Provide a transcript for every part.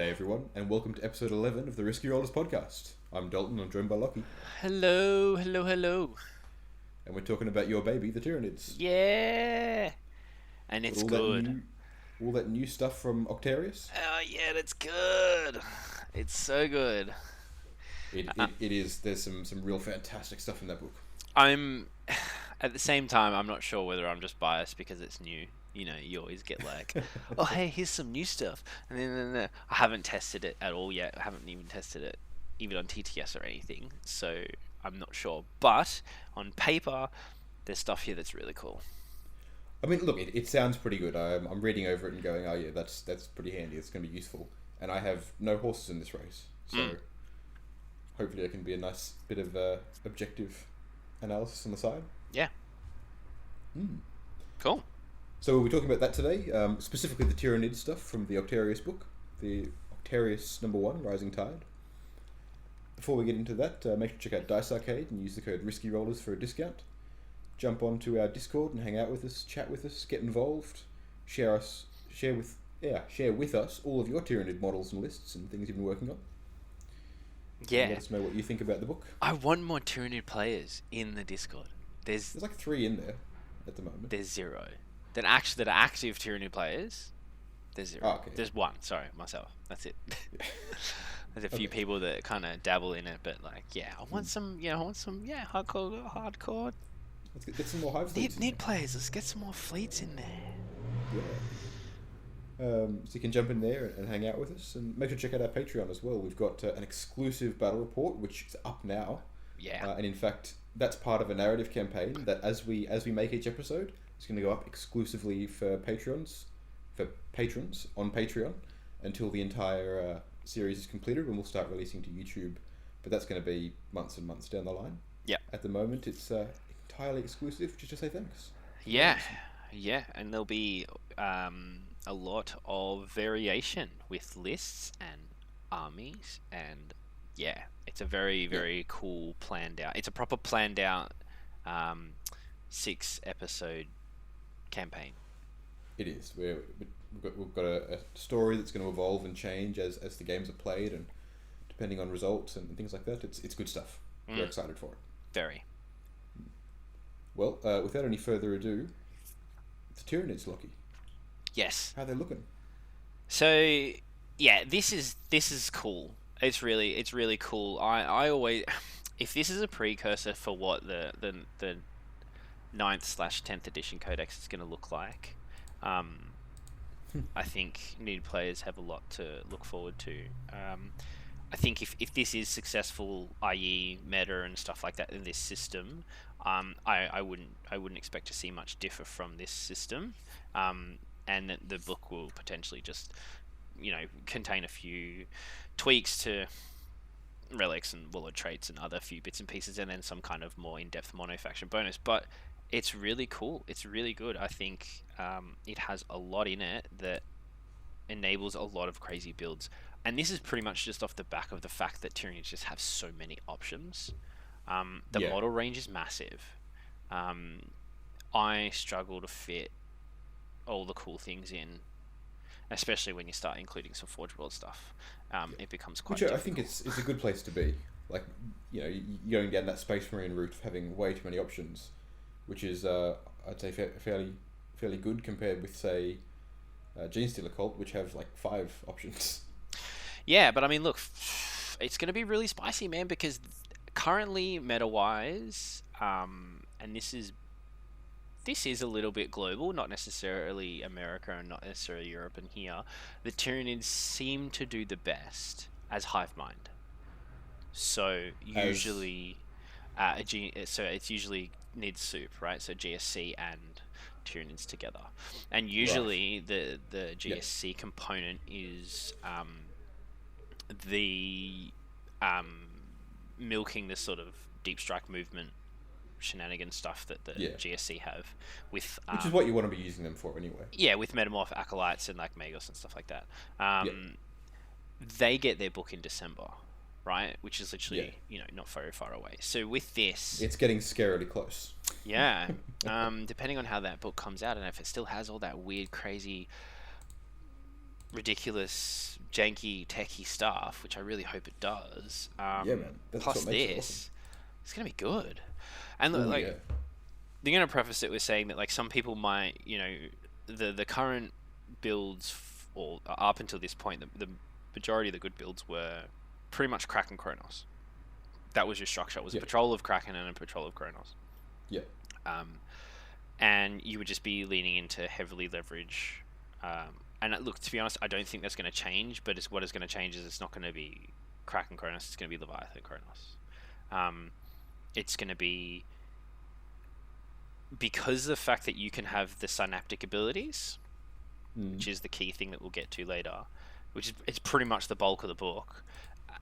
G'day everyone, and welcome to episode 11 of the Risky Rollers podcast. I'm Dalton, I'm joined by Locky, Hello, hello, hello. and we're talking about your baby, the Tyranids. Yeah, and With it's good. all that new stuff from Octarius. Oh yeah, that's good. It's so good. It is, there's some real fantastic stuff in that book. I'm at the same time, I'm not sure whether I'm just biased because it's new. You know, you always get like, oh hey, here's some new stuff, and then I haven't tested it at all yet. I haven't even tested it, even on TTS or anything. So I'm not sure. But on paper, there's stuff here that's really cool. I mean, look, it sounds pretty good. I'm reading over it and going, oh yeah, that's pretty handy, it's going to be useful. And I have no horses in this race, so hopefully it can be a nice bit of objective analysis on the side. Yeah. Cool. So we'll be talking about that today, specifically the Tyranid stuff from the Octarius book, the Octarius number 1, Rising Tide. Before we get into that, make sure to check out Dice Arcade and use the code RiskyRollers for a discount. Jump onto our Discord and hang out with us, chat with us, get involved, share with us all of your Tyranid models and lists and things you've been working on. Yeah. And let us know what you think about the book. I want more Tyranid players in the Discord. There's like 3 in there at the moment. There's 0. That are active Tyranid players. There's 0. Oh, okay. There's 1. Sorry, myself. That's it. There's a few people that kind of dabble in it, but like, yeah, I want some. Hardcore. Let's get some more Hive fleets. Need players. Let's get some more fleets in there. Yeah. So you can jump in there and hang out with us, and make sure to check out our Patreon as well. We've got an exclusive battle report, which is up now. Yeah. And in fact, that's part of a narrative campaign that as we make each episode, it's going to go up exclusively for patrons on Patreon until the entire series is completed, when we'll start releasing to YouTube. But that's going to be months and months down the line. Yeah. At the moment, it's entirely exclusive, just to say thanks. Yeah, and there'll be a lot of variation with lists and armies, and yeah, it's a very cool planned out. It's a proper planned out 6-episode campaign. It is. We've got a story that's going to evolve and change as the games are played, and depending on results and things like that. It's good stuff. We're excited for it. Very. Well, without any further ado, the Tyranids, Locky. Yes. How are they looking? So yeah, this is cool. It's really cool. I always, if this is a precursor for what the 9th/10th edition codex is going to look like, I think new players have a lot to look forward to. I think if this is successful, i.e. meta and stuff like that in this system, I wouldn't expect to see much differ from this system, and the book will potentially just, contain a few tweaks to relics and wallet traits and other few bits and pieces, and then some kind of more in-depth mono-faction bonus. But it's really cool. It's really good. I think it has a lot in it that enables a lot of crazy builds. And this is pretty much just off the back of the fact that Tyranids just have so many options. The model range is massive. I struggle to fit all the cool things in, especially when you start including some Forge World stuff. It becomes quite difficult. I think it's a good place to be. Like, you're going down that Space Marine route of having way too many options, which is, I'd say, fairly good compared with, say, Genestealer Cult, which have like 5 options. Yeah, but I mean, look, it's going to be really spicy, man, because currently, meta-wise, and this is a little bit global, not necessarily America and not necessarily Europe and here, the Tyranids seem to do the best as Hive Mind. So usually, so it's usually nids soup, right? So GSC and Tyranids together, and usually the GSC component is the milking this sort of deep strike movement shenanigan stuff that the GSC have with which is what you want to be using them for anyway. Yeah, with Metamorph Acolytes and like Magos and stuff like that. They get their book in December, right? Which is literally not very far away. So with this, it's getting scarily close. Yeah. Depending on how that book comes out, and if it still has all that weird, crazy ridiculous, janky, techie stuff, which I really hope it does. Yeah, man. That's Plus what makes it this, awesome. it's gonna be good. And Ooh, like, yeah. they're gonna preface it with saying that like some people might, the current builds or up until this point, the majority of the good builds were pretty much Kraken Kronos. That was your structure. It was a patrol of Kraken and a patrol of Kronos. Yeah. And you would just be leaning into heavily leverage. And look, to be honest, I don't think that's going to change. But what is going to change is it's not going to be Kraken Kronos. It's going to be Leviathan Kronos. It's going to be because of the fact that you can have the synaptic abilities, which is the key thing that we'll get to later, which is it's pretty much the bulk of the book.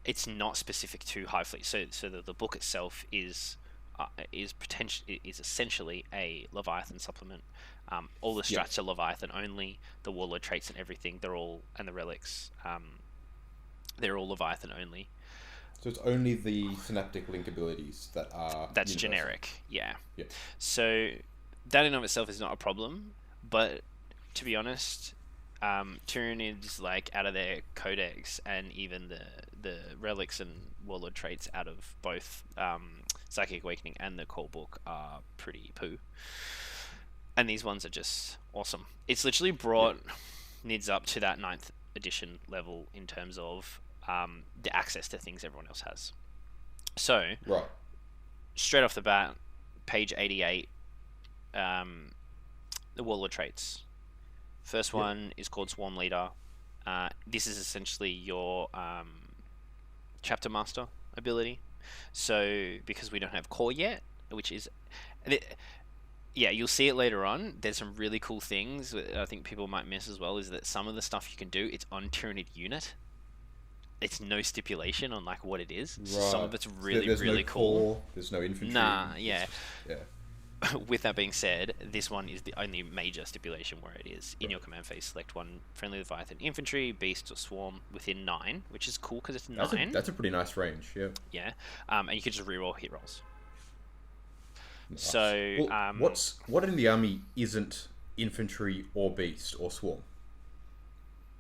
It's not specific to Hive Fleet, so the book itself is essentially a Leviathan supplement. All the strats are Leviathan only. The warlord traits and everything, and the relics, they're all Leviathan only. So it's only the synaptic link abilities that are that's universal. generic. Yeah. Yeah. So that in of itself is not a problem, but to be honest, Tyranids like out of their codex, and even the relics and warlord traits out of both Psychic Awakening and the core book are pretty poo. And these ones are just awesome. It's literally brought nids up to that 9th edition level in terms of the access to things everyone else has. So, straight off the bat, page 88, the warlord traits. First one is called Swarm Leader. This is essentially your chapter master ability. So, because we don't have core yet, which is... you'll see it later on. There's some really cool things that I think people might miss as well, is that some of the stuff you can do, it's on Tyranid unit. It's no stipulation on like what it is. Right. Some of it's really, there's really no cool. Core, there's no infantry. Nah, yeah. Yeah. With that being said, this one is the only major stipulation where it is. In your command phase, select one friendly Leviathan infantry, beast, or swarm within 9, which is cool because it's 9. That's a pretty nice range, yeah. Yeah, and you can just reroll hit rolls. Nice. So, what in the army isn't infantry or beast or swarm?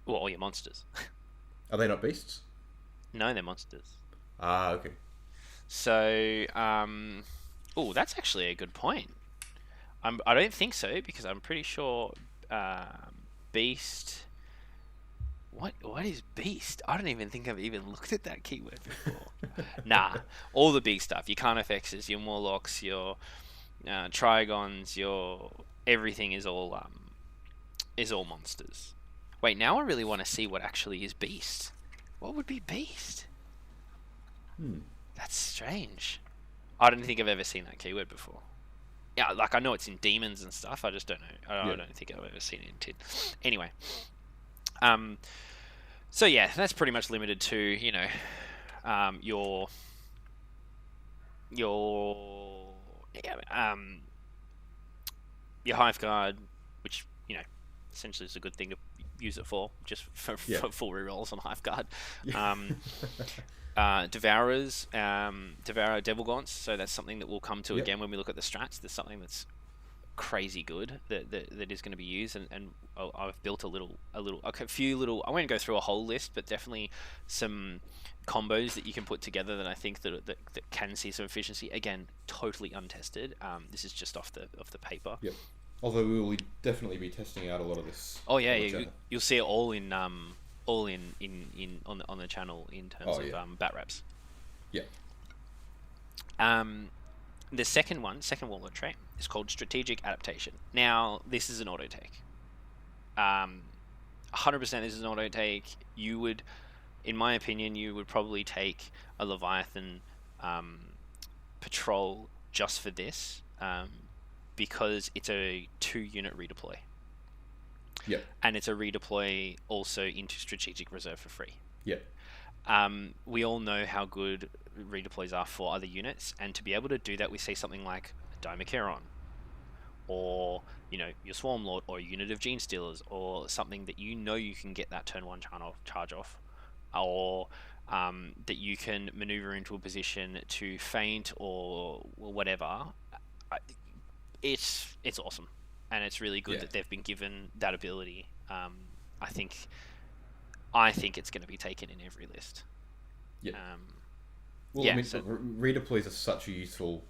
Well, all your monsters. Are they not beasts? No, they're monsters. Ah, okay. So, that's actually a good point. I don't think so, because I'm pretty sure beast... What is beast? I don't even think I've even looked at that keyword before. Nah, all the big stuff. Your Carnifexes, your Morlocks, your Trigons, your... Everything is all monsters. Wait, now I really want to see what actually is beast. What would be beast? That's strange. I don't think I've ever seen that keyword before. Yeah, like I know it's in demons and stuff. I just don't know. I don't think I've ever seen it in TID. Anyway, so yeah, that's pretty much limited to your Hive Guard, which essentially is a good thing to use it for, just for full rerolls on Hive Guard. Devourers, Devourer Devil Gaunts, so that's something that we'll come to again when we look at the strats. There's something that's crazy good that is going to be used, and I've built a few little, I won't go through a whole list, but definitely some combos that you can put together that I think that can see some efficiency. Again, totally untested. This is just off the paper. Yep. Although we will definitely be testing out a lot of this. Oh yeah, you'll see it all in on the channel in terms of bat reps. Yeah. The second warlord trait is called Strategic Adaptation. Now, this is an auto take. 100% this is an auto take. You would, in my opinion, probably take a Leviathan patrol just for this, because it's a 2-unit redeploy. Yep. And it's a redeploy also into Strategic Reserve for free. Yep. We all know how good redeploys are for other units, and to be able to do that, we see something like a Dimacheron, or your Swarm Lord, or a unit of Gene Stealers, or something that you can get that turn 1 charge off, or that you can maneuver into a position to feint or whatever. It's awesome, and it's really good that they've been given that ability. I think I think it's going to be taken in every list. Yeah. Well, yeah, I mean, redeploys are such a useful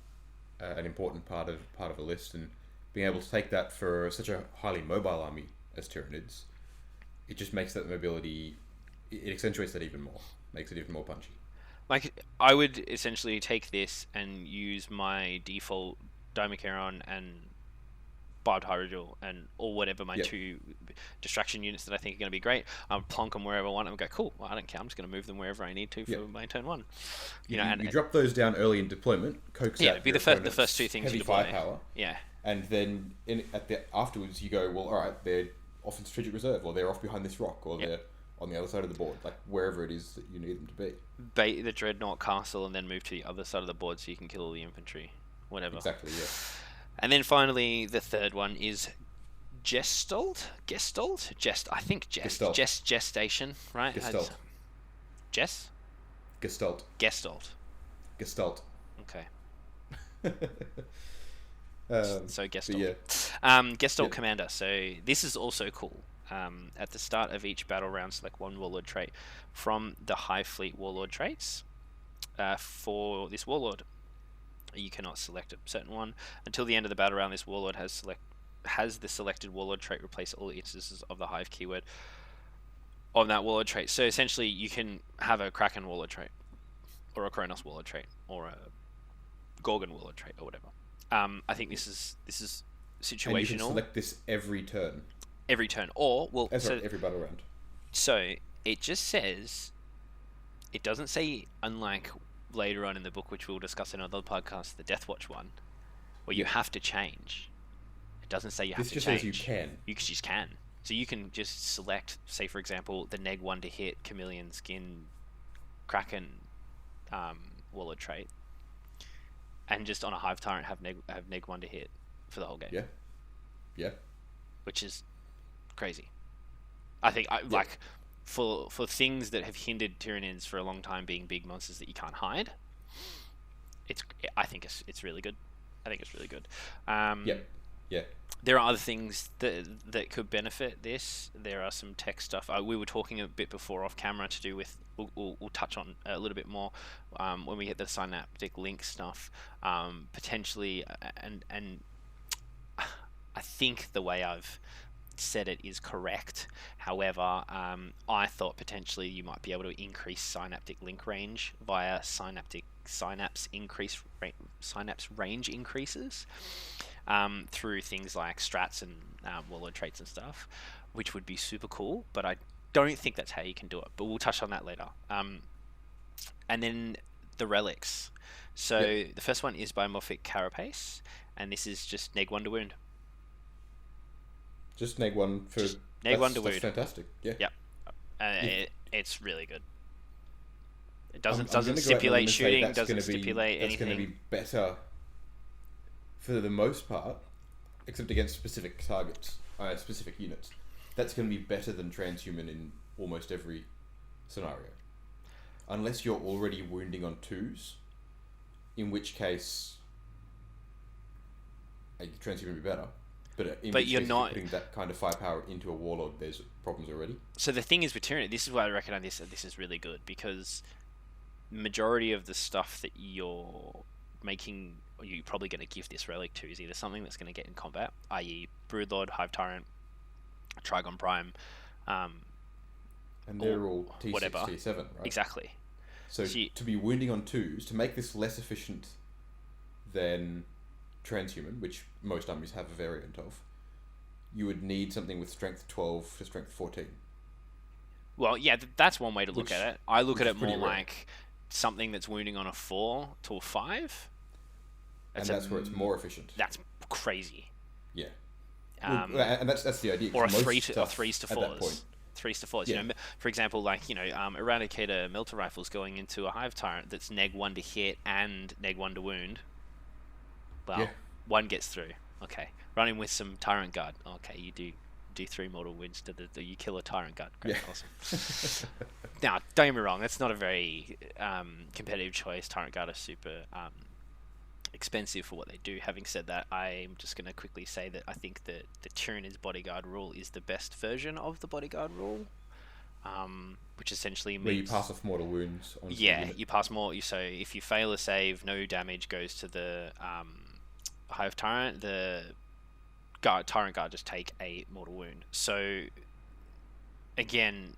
and important part of a list, and being able to take that for such a highly mobile army as Tyranids, it just makes that mobility. It accentuates that even more, makes it even more punchy. Like, I would essentially take this and use my default Dimacheron and Barbed Hydrogel or whatever my two distraction units that I think are going to be great. I'll plonk them wherever I want and go, cool, well, I don't care, I'm just going to move them wherever I need to for my turn 1. You drop those down early in deployment, coax out it'd be the first 2 things heavy you deploy. Firepower. Yeah. And then afterwards you go, well, alright, they're off in strategic reserve, or they're off behind this rock, or they're on the other side of the board, like wherever it is that you need them to be. Bait the Dreadnought Castle and then move to the other side of the board so you can kill all the infantry. Whatever. Exactly, yeah. And then finally, the third one is Gestation, right? Gestalt. Gestalt. Okay. So Gestalt. Gestalt Commander. So this is also cool. At the start of each battle round, select one Warlord trait from the Hive Fleet Warlord traits. For this Warlord, you cannot select a certain one until the end of the battle round. This Warlord has the selected Warlord trait replace all instances of the Hive keyword on that Warlord trait. So essentially, you can have a Kraken Warlord trait, or a Kronos Warlord trait, or a Gorgon Warlord trait, or whatever. I think this is situational. And you can select this every turn. Every turn, or every battle round. So it just says, it doesn't say, unlike later on in the book, which we'll discuss in another podcast, the Deathwatch one, where you have to change. It doesn't say you have to change. This just says you can. You just can. So you can just select, say for example, the neg 1 to hit Chameleon Skin Kraken Warlord trait, and just on a Hive Tyrant have neg 1 to hit for the whole game. Yeah. Which is crazy. I think like for things that have hindered Tyranids for a long time being big monsters that you can't hide, I think it's really good. I think it's really good. Yeah. There are other things that could benefit this. There are some tech stuff. We were talking a bit before off camera to do with. We'll touch on a little bit more when we get the synaptic link stuff. Potentially, and I think the way I've said it is correct. However, I thought potentially you might be able to increase synaptic link range via synapse range increases through things like strats and warlord traits and stuff, which would be super cool. But I don't think that's how you can do it. But we'll touch on that later. And then the relics. So the first one is Biomorphic Carapace, and this is just neg 1 to wound. Just neg 1 for... neg 1 to wound. That's fantastic, yeah. Yep. It's really good. It doesn't stipulate shooting, doesn't stipulate anything. That's going to be better for the most part, except against specific targets, specific units. That's going to be better than transhuman in almost every scenario. Unless you're already wounding on 2s, in which case transhuman would be better. But you're not putting that kind of firepower into a warlord. There's problems already. So the thing is with Tyranid, this is why I recommend this is really good, because majority of the stuff that you're making, or you're probably going to give this relic to, is either something that's going to get in combat, i.e. Broodlord, Hive Tyrant, Trigon Prime, and they're all T6, whatever. T7, right? Exactly. So to be wounding on 2s, to make this less efficient than transhuman, which most armies have a variant of, you would need something with strength 12 to strength 14. Well, yeah, that's one way to look at it. I look at it more like something that's wounding on a 4 to a 5. That's where it's more efficient. That's crazy. Yeah. And that's the idea. Or 3s to 4s. At that point. 3s to 4s. Yeah. You know, for example, like, Eradicator Melter Rifles going into a Hive Tyrant that's neg 1 to hit and neg 1 to wound. Well, one gets through. Okay. Running with some Tyrant Guard. Okay, you do 3 mortal wounds to you kill a Tyrant Guard. Great, awesome. Now, don't get me wrong, that's not a very competitive choice. Tyrant Guard are super expensive for what they do. Having said that, I'm just going to quickly say that I think that the Tyranid's Bodyguard rule is the best version of the Bodyguard rule. which essentially means Where you pass off mortal wounds onto the yeah, unit. you pass more. So if you fail a save, no damage goes to the Hive Tyrant. The Tyrant Guard just take a mortal wound. So again,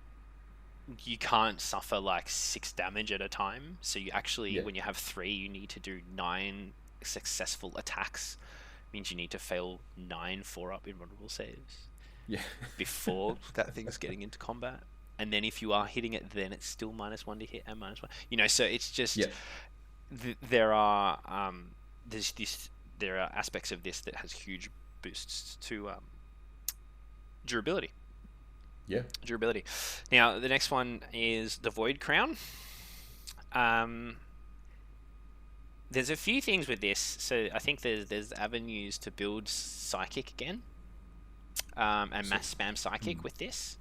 you can't suffer like 6 damage at a time. So you actually, when you have 3, you need to do 9 successful attacks. Means you need to fail 9 4-up invulnerable saves. Yeah. Before that thing's getting into combat. And then if you are hitting it, then it's still -1 to hit and -1. You know, so it's just there are there are aspects of this that has huge boosts to durability. Yeah. Durability. Now the next one is the Void Crown. There's a few things with this. So I think there's avenues to build Psychic again, and mass spam Psychic with this.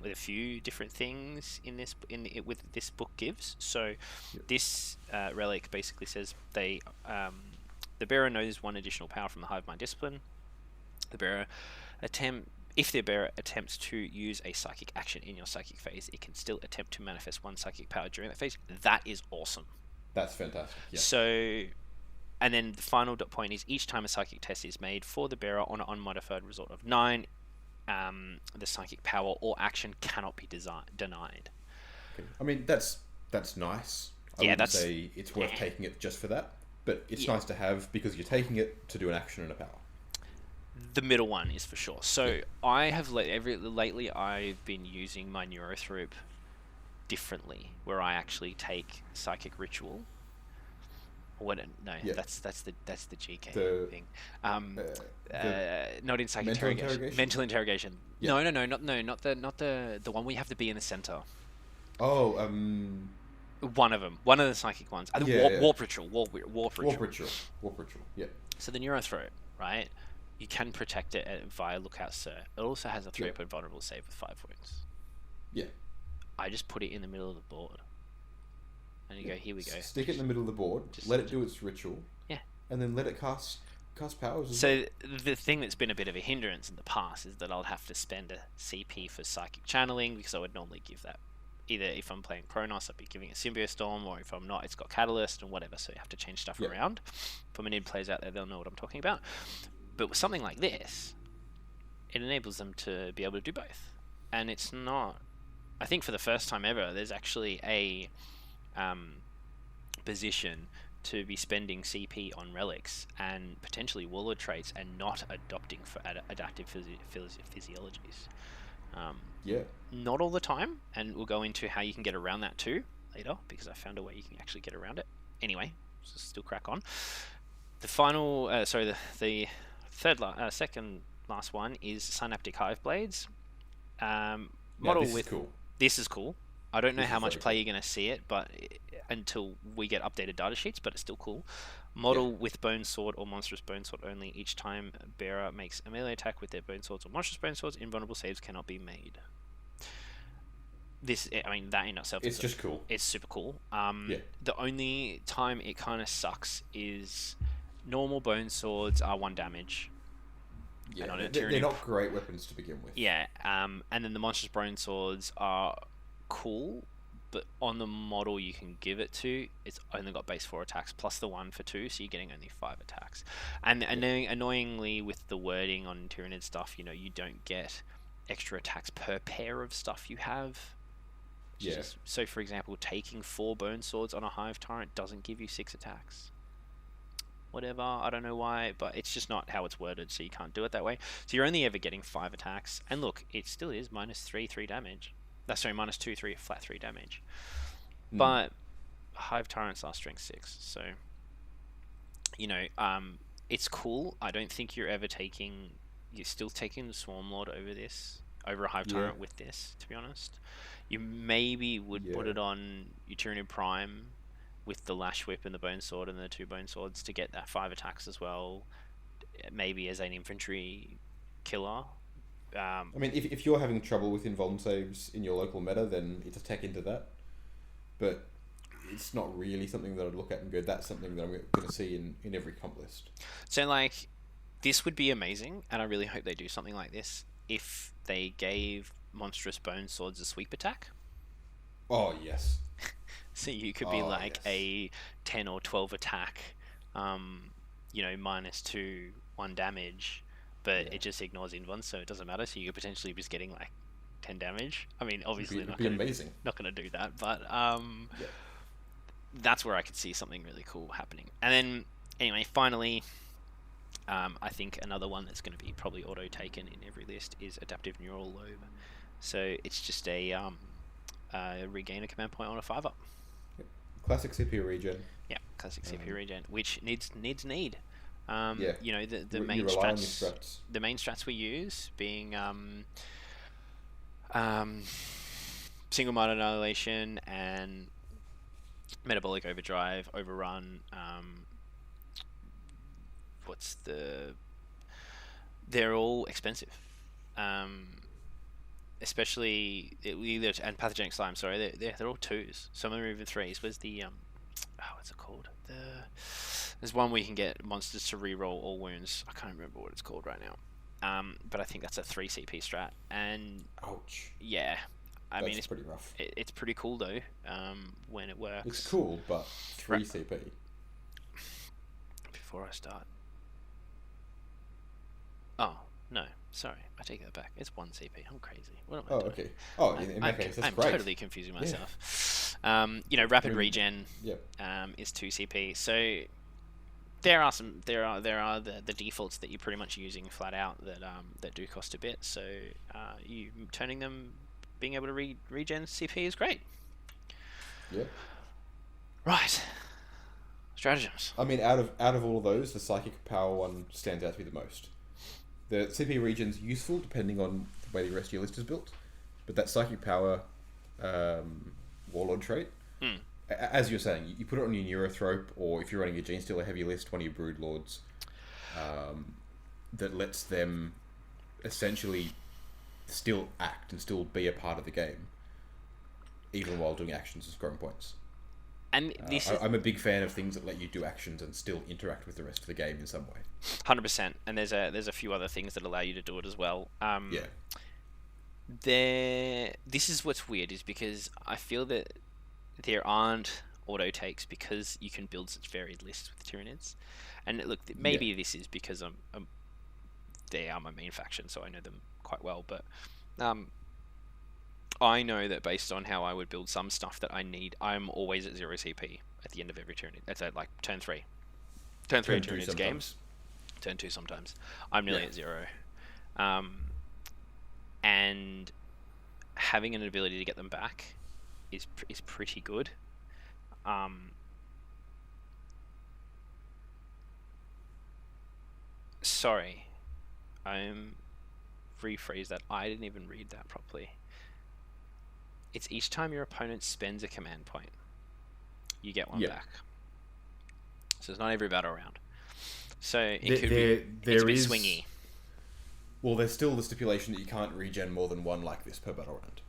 With a few different things with this book gives. So this relic basically says the bearer knows 1 additional power from the Hive Mind Discipline. If the bearer attempts to use a psychic action in your psychic phase, it can still attempt to manifest 1 psychic power during that phase. That is awesome. That's fantastic. Yeah. So, and then the final point is each time a psychic test is made for the bearer on an unmodified result of 9, the psychic power or action cannot be denied. Okay. I mean, that's nice. I wouldn't say it's worth taking it just for that, but it's nice to have because you're taking it to do an action and a power. The middle one is for sure. So I have lately I've been using my Neurothrope differently, where I actually take Psychic Ritual. That's the GK thing. Not in Psychic Interrogation. Mental Interrogation. Yeah. No, not the one where you have to be in the center. Oh, one of them. One of the psychic ones. Warp Ritual. Warp Ritual. Yeah. So the Neurothrope, right? You can protect it via Lookout Sir. It also has a 3-point vulnerable save with 5 wounds. Yeah. I just put it in the middle of the board. And you go, here we go. Stick it in the middle of the board, let it do its ritual. Yeah. And then let it cast powers. So the thing that's been a bit of a hindrance in the past is that I'll have to spend a CP for Psychic Channeling, because I would normally give that. Either if I'm playing Pronos, I'd be giving a Symbiostorm, or if I'm not, it's got Catalyst and whatever, so you have to change stuff around. For my nid players out there, they'll know what I'm talking about. But with something like this, it enables them to be able to do both. And it's not... I think for the first time ever, there's actually a position to be spending CP on relics and potentially warlord traits and not adopting for adaptive physiologies. Not all the time, and we'll go into how you can get around that too later, because I found a way you can actually get around it. Anyway, so still crack on. The final, the second last one is Synaptic Hive Blades. This is cool. I don't know how much play you're going to see it, but until we get updated data sheets, but it's still cool. Model with Bone Sword or Monstrous Bone Sword only. Each time a bearer makes a melee attack with their Bone Swords or Monstrous Bone Swords, invulnerable saves cannot be made. That in itself it's just cool. It's super cool. The only time it kind of sucks is normal Bone Swords are 1 damage. Yeah, they're not great weapons to begin with. Yeah, and then the Monstrous Bone Swords are cool, but on the model you can give it to, it's only got base 4 attacks plus the 1 for 2, so you're getting only 5 attacks. And annoyingly with the wording on Tyranid stuff, you don't get extra attacks per pair of stuff you have. So for example, taking 4 Bone Swords on a Hive Tyrant doesn't give you 6 attacks. Whatever, I don't know why, but it's just not how it's worded, so you can't do it that way. So you're only ever getting 5 attacks, and look, it still is -3 damage. -2, 3, flat 3 damage. But Hive Tyrants are strength 6, so it's cool. I don't think you're still taking the Swarm Lord over a Hive Tyrant with this, to be honest. You maybe would put it on your Tyranid Prime with the Lash Whip and the Bone Sword and the 2 Bone Swords to get that 5 attacks as well, maybe as an infantry killer. If you're having trouble with invuln saves in your local meta, then it's a tech into that. But it's not really something that I'd look at and go, that's something that I'm going to see in every comp list. So, this would be amazing, and I really hope they do something like this, if they gave monstrous bone swords a sweep attack. Oh yes. So you could be Oh like yes. a 10 or 12 attack, -2, 1 damage, but Yeah. it just ignores invuln, so it doesn't matter. So you could potentially be just getting like 10 damage. I mean, obviously It'd be amazing. not gonna do that, but Yeah. that's where I could see something really cool happening. And then anyway, finally, I think another one that's going to be probably auto taken in every list is Adaptive Neural Lobe. So it's just a regain a command point on a 5-up. Classic CP regen. Yeah, classic CP regen, which need. Yeah. The You main rely on your strats. strats. The main strats we use being single mind annihilation and metabolic overdrive, overrun. They're all expensive. Especially and pathogenic slime. Sorry, they're all 2s. Some of them are even 3s. Where's the what's it called? There's one where you can get monsters to reroll all wounds. I can't remember what it's called right now. But I think that's a 3 CP strat. And ouch. Yeah, I mean it's pretty rough. It's pretty cool though. When it works. It's cool, but 3 CP. Before I start. Oh no. Sorry, I take that back. It's 1 CP. I'm crazy. What am I doing? Okay. Oh, in that case, that's great. I'm totally confusing myself. Yeah. Rapid regen Yep. is 2 CP. So there are the defaults that you're pretty much using flat out that do cost a bit. So you turning them, being able to regen CP is great. Yeah. Right. Stratagems. I mean, out of all of those, the psychic power one stands out to be the most. The CP regen's useful depending on the way the rest of your list is built, but that psychic power warlord trait, as you're saying, you put it on your Neurothrope, or if you're running a Genestealer heavy list, one of your Brood Lords, that lets them essentially still act and still be a part of the game, even while doing actions and scoring points. And I'm a big fan of things that let you do actions and still interact with the rest of the game in some way. 100%. And there's a few other things that allow you to do it as well. Yeah. This is what's weird, is because I feel that there aren't auto takes because you can build such varied lists with Tyranids. And look, maybe this is because they are my main faction, so I know them quite well. But I know that based on how I would build some stuff that I need, I'm always at 0 CP at the end of every Tyranid. That's at like turn 3. Turn 3 Tyranids games. Turn 2 sometimes. I'm nearly at 0. And having an ability to get them back is pretty good. Sorry. Rephrase that. I didn't even read that properly. It's each time your opponent spends a command point, you get one back. So it's not every battle round. So it's a bit swingy. Well, there's still the stipulation that you can't regen more than one like this per battle round.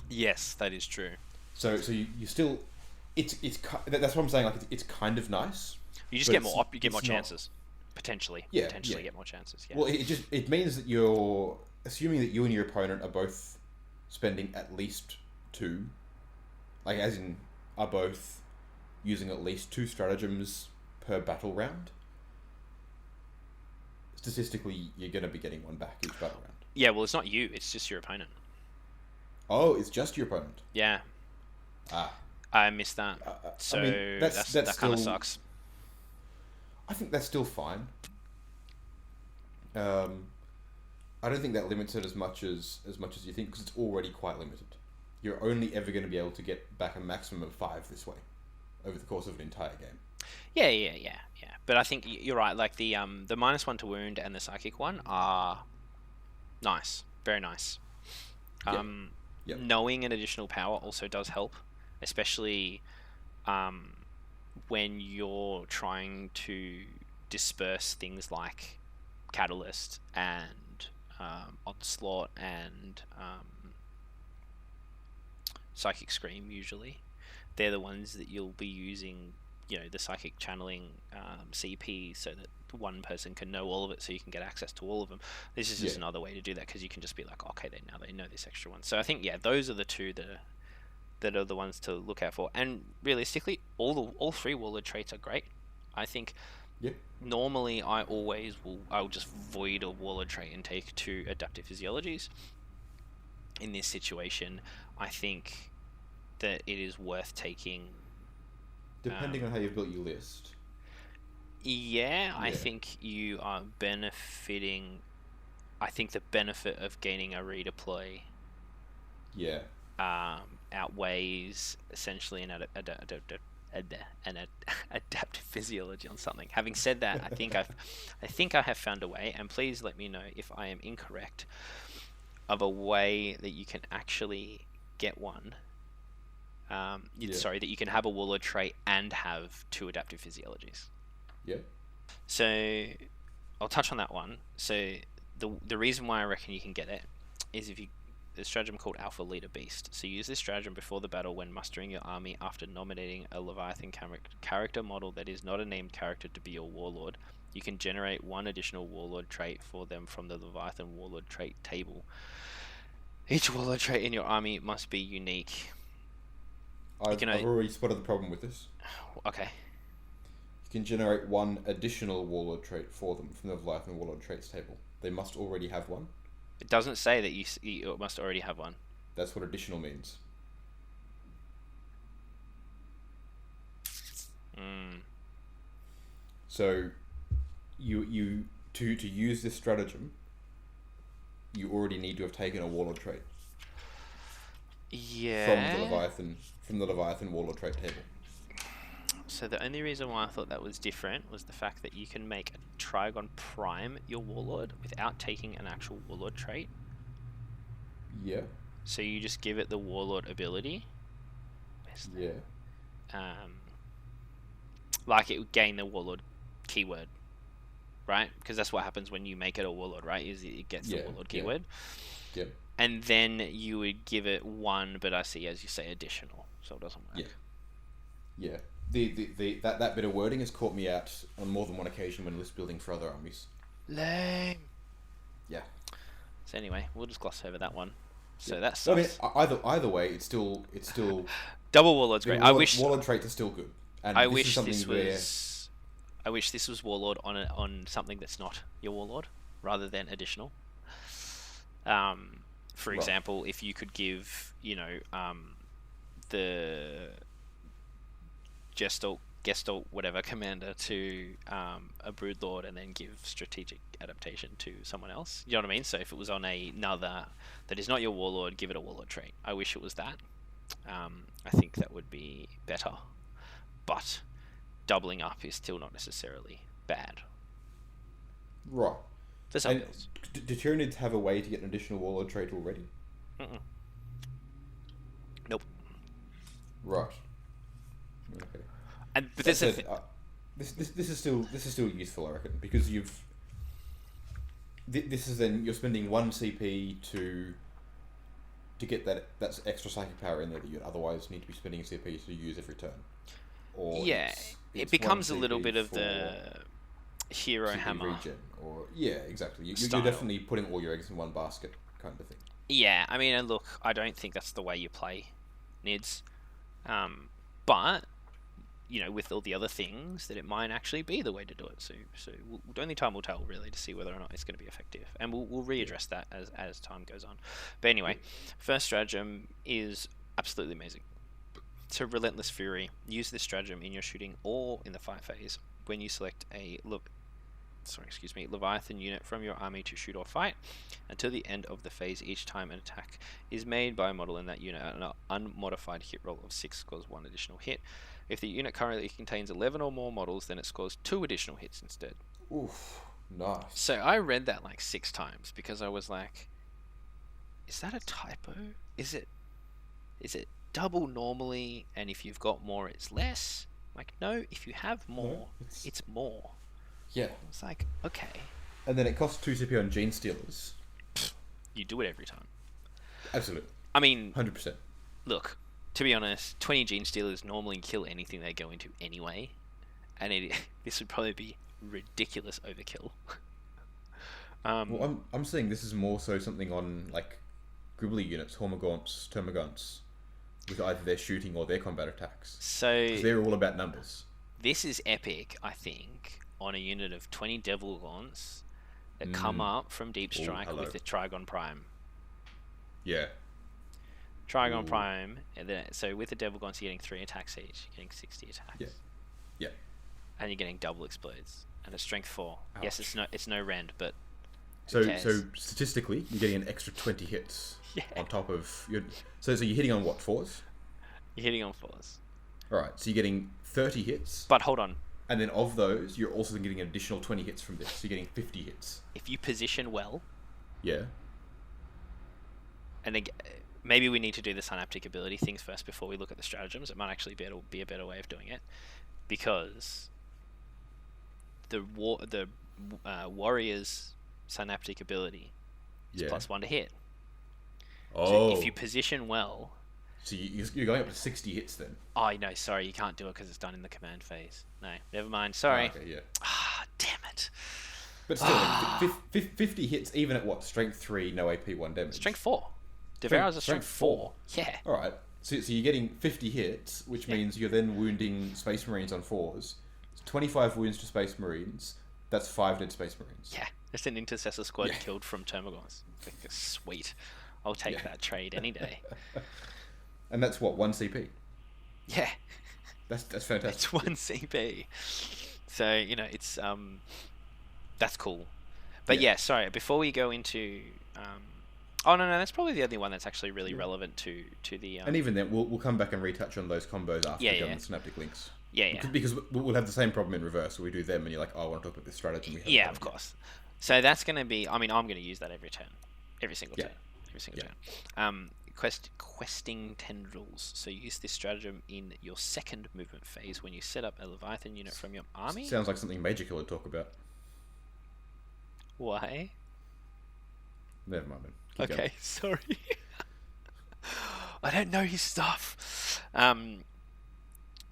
Yes, that is true. So you still, that's what I'm saying. Like it's kind of nice. You just get more. You get more chances. Potentially. Yeah. Potentially get more chances. Yeah. Well, it means that you're assuming that you and your opponent are both spending at least 2, like as in are both using at least 2 stratagems per battle round. Statistically, you're going to be getting one back each battle round. Yeah, well, it's not you. It's just your opponent. Oh, it's just your opponent. Yeah. I missed that. So I mean, that kind of sucks. I think that's still fine. I don't think that limits it as much as you think, because it's already quite limited. You're only ever going to be able to get back a maximum of 5 this way over the course of an entire game. Yeah. But I think you're right. Like the -1 to wound and the psychic one are nice, very nice. Yep. Knowing an additional power also does help, especially when you're trying to disperse things like Catalyst and Onslaught and Psychic Scream. Usually they're the ones that you'll be using, the psychic channeling CP, so that one person can know all of it, so you can get access to all of them. This is just another way to do that, because you can just be like, okay, now they know this extra one. So I think those are the two that are the ones to look out for. And realistically, all three warlord traits are great. I think. Yeah. Normally, I'll just void a warlord trait and take 2 adaptive physiologies. In this situation, I think that it is worth taking. Depending on how you've built your list. Yeah, I think you are benefiting. I think the benefit of gaining a redeploy. Yeah. Outweighs essentially an adaptive physiology on something. Having said that, I think I have found a way, and please let me know if I am incorrect, of a way that you can actually get one. Sorry, that you can have a warlord trait and have 2 adaptive physiologies. Yeah. So I'll touch on that one. So the reason why I reckon you can get it is if you a stratagem called Alpha Leader Beast. So use this stratagem before the battle when mustering your army after nominating a Leviathan character model that is not a named character to be your warlord. You can generate 1 additional warlord trait for them from the Leviathan warlord trait table. Each warlord trait in your army must be unique. I've already spotted the problem with this. Okay. You can generate 1 additional warlord trait for them from the Leviathan warlord traits table. They must already have 1. It doesn't say that you must already have 1. That's what additional means. So, you to use this stratagem, you already need to have taken a warlord trait. Yeah. From the Leviathan warlord trait table. So the only reason why I thought that was different was the fact that you can make a Trigon Prime your warlord without taking an actual warlord trait. Yeah. So you just give it the warlord ability. Yeah. Like it would gain the warlord keyword, right? Because that's what happens when you make it a warlord, right? Is it gets the warlord keyword. Yeah. And then you would give it 1, but I see, as you say, additional, so it doesn't work. Yeah. That bit of wording has caught me out on more than one occasion when list building for other armies. Lame. Yeah. So anyway, we'll just gloss over that one. So that's. I mean, either way, it's still double warlord's great. Warlord traits are still good. And I wish this was warlord on something that's not your warlord, rather than additional. For example, if you could give, the Gestalt, whatever commander to a Broodlord, and then give strategic adaptation to someone else. You know what I mean? So if it was on another that is not your warlord, give it a warlord trait. I wish it was that. I think that would be better. But doubling up is still not necessarily bad. Right. For some builds. Do Tyranids have a way to get an additional warlord trait already? Nope. Right. Okay. But this is still useful, I reckon, because this is then you're spending 1 CP to get that's extra psychic power in there that you'd otherwise need to be spending a CP to use every turn. Or it becomes a little bit of the hero CP hammer. Regen, exactly. You're definitely putting all your eggs in one basket, kind of thing. Yeah, I mean, and look, I don't think that's the way you play nids, but with all the other things, that it might actually be the way to do it. So only time will tell, really, to see whether or not it's going to be effective, and we'll readdress that as time goes on. But anyway, first stratagem is absolutely amazing. So Relentless Fury. Use this stratagem in your shooting or in the fight phase when you select a Leviathan unit from your army to shoot or fight. Until the end of the phase, each time an attack is made by a model in that unit, an unmodified hit roll of 6 scores 1 additional hit. If the unit currently contains 11 or more models, then it scores 2 additional hits instead. Oof, nice. So I read that like 6 times because I was like, is that a typo? Is it double normally, and if you've got more it's less? Like, no, if you have more, it's more. Yeah. It's like, okay. And then it costs 2 CP on Gene Stealers. You do it every time. Absolutely. I mean, 100%. Look, to be honest, 20 Gene Stealers normally kill anything they go into anyway, and this would probably be ridiculous overkill. Well, I'm saying this is more so something on like Gribbly units, Hormagaunts, Termagants, with either their shooting or their combat attacks. So 'cause they're all about numbers. this is epic, I think, on a unit of 20 Devil Gaunts that come up from Deep Strike with the Trigon Prime. Yeah. Trigon Prime, and then, so with the Devil Gaunts you're getting 3 attacks each, you're getting 60 attacks. Yeah. Yeah. And you're getting double explodes. And it's strength 4. Ouch. Yes, it's no rend, but So statistically, you're getting an extra 20 hits on top of your. So you're hitting on what, 4s? You're hitting on 4s. All right. So you're getting 30 hits. But hold on. And then of those, you're also getting an additional 20 hits from this. So you're getting 50 hits. If you position well, Yeah. and again, maybe we need to do the synaptic ability things first before we look at the stratagems. It might actually be a better way of doing it, because the warrior's synaptic ability is +1 to hit. Oh. So if you position well, so you're going up to 60 hits then. oh no, sorry, you can't do it because it's done in the command phase. No, never mind. Sorry. Oh, okay, yeah. Ah, damn it. But still, 50 hits even at what? Strength 3, no AP, 1 damage. Strength 4. Devouras are strength 4. Yeah. All right. So you're getting 50 hits, which means you're then wounding Space Marines on 4s. It's 25 wounds to Space Marines. That's 5 dead Space Marines. Yeah. It's an intercessor squad killed from Termagants. Sweet. I'll take that trade any day. And that's what, 1 CP? Yeah. That's fantastic. It's 1 CP. So, it's that's cool. But sorry, before we go into oh no, that's probably the only one that's actually really relevant to the and even then we'll come back and retouch on those combos after we go on the synaptic links. Yeah. Because we'll have the same problem in reverse. So we do them and you're like, oh, I want to talk about this strategy. Yeah, of course. So that's going to be, I'm going to use that every turn. Every single turn. Questing tendrils. So use this stratagem in your second movement phase when you set up a Leviathan unit from your army. Sounds like something Major Killer would talk about. Why? Never mind, man. Keep Okay, going. sorry. I don't know his stuff.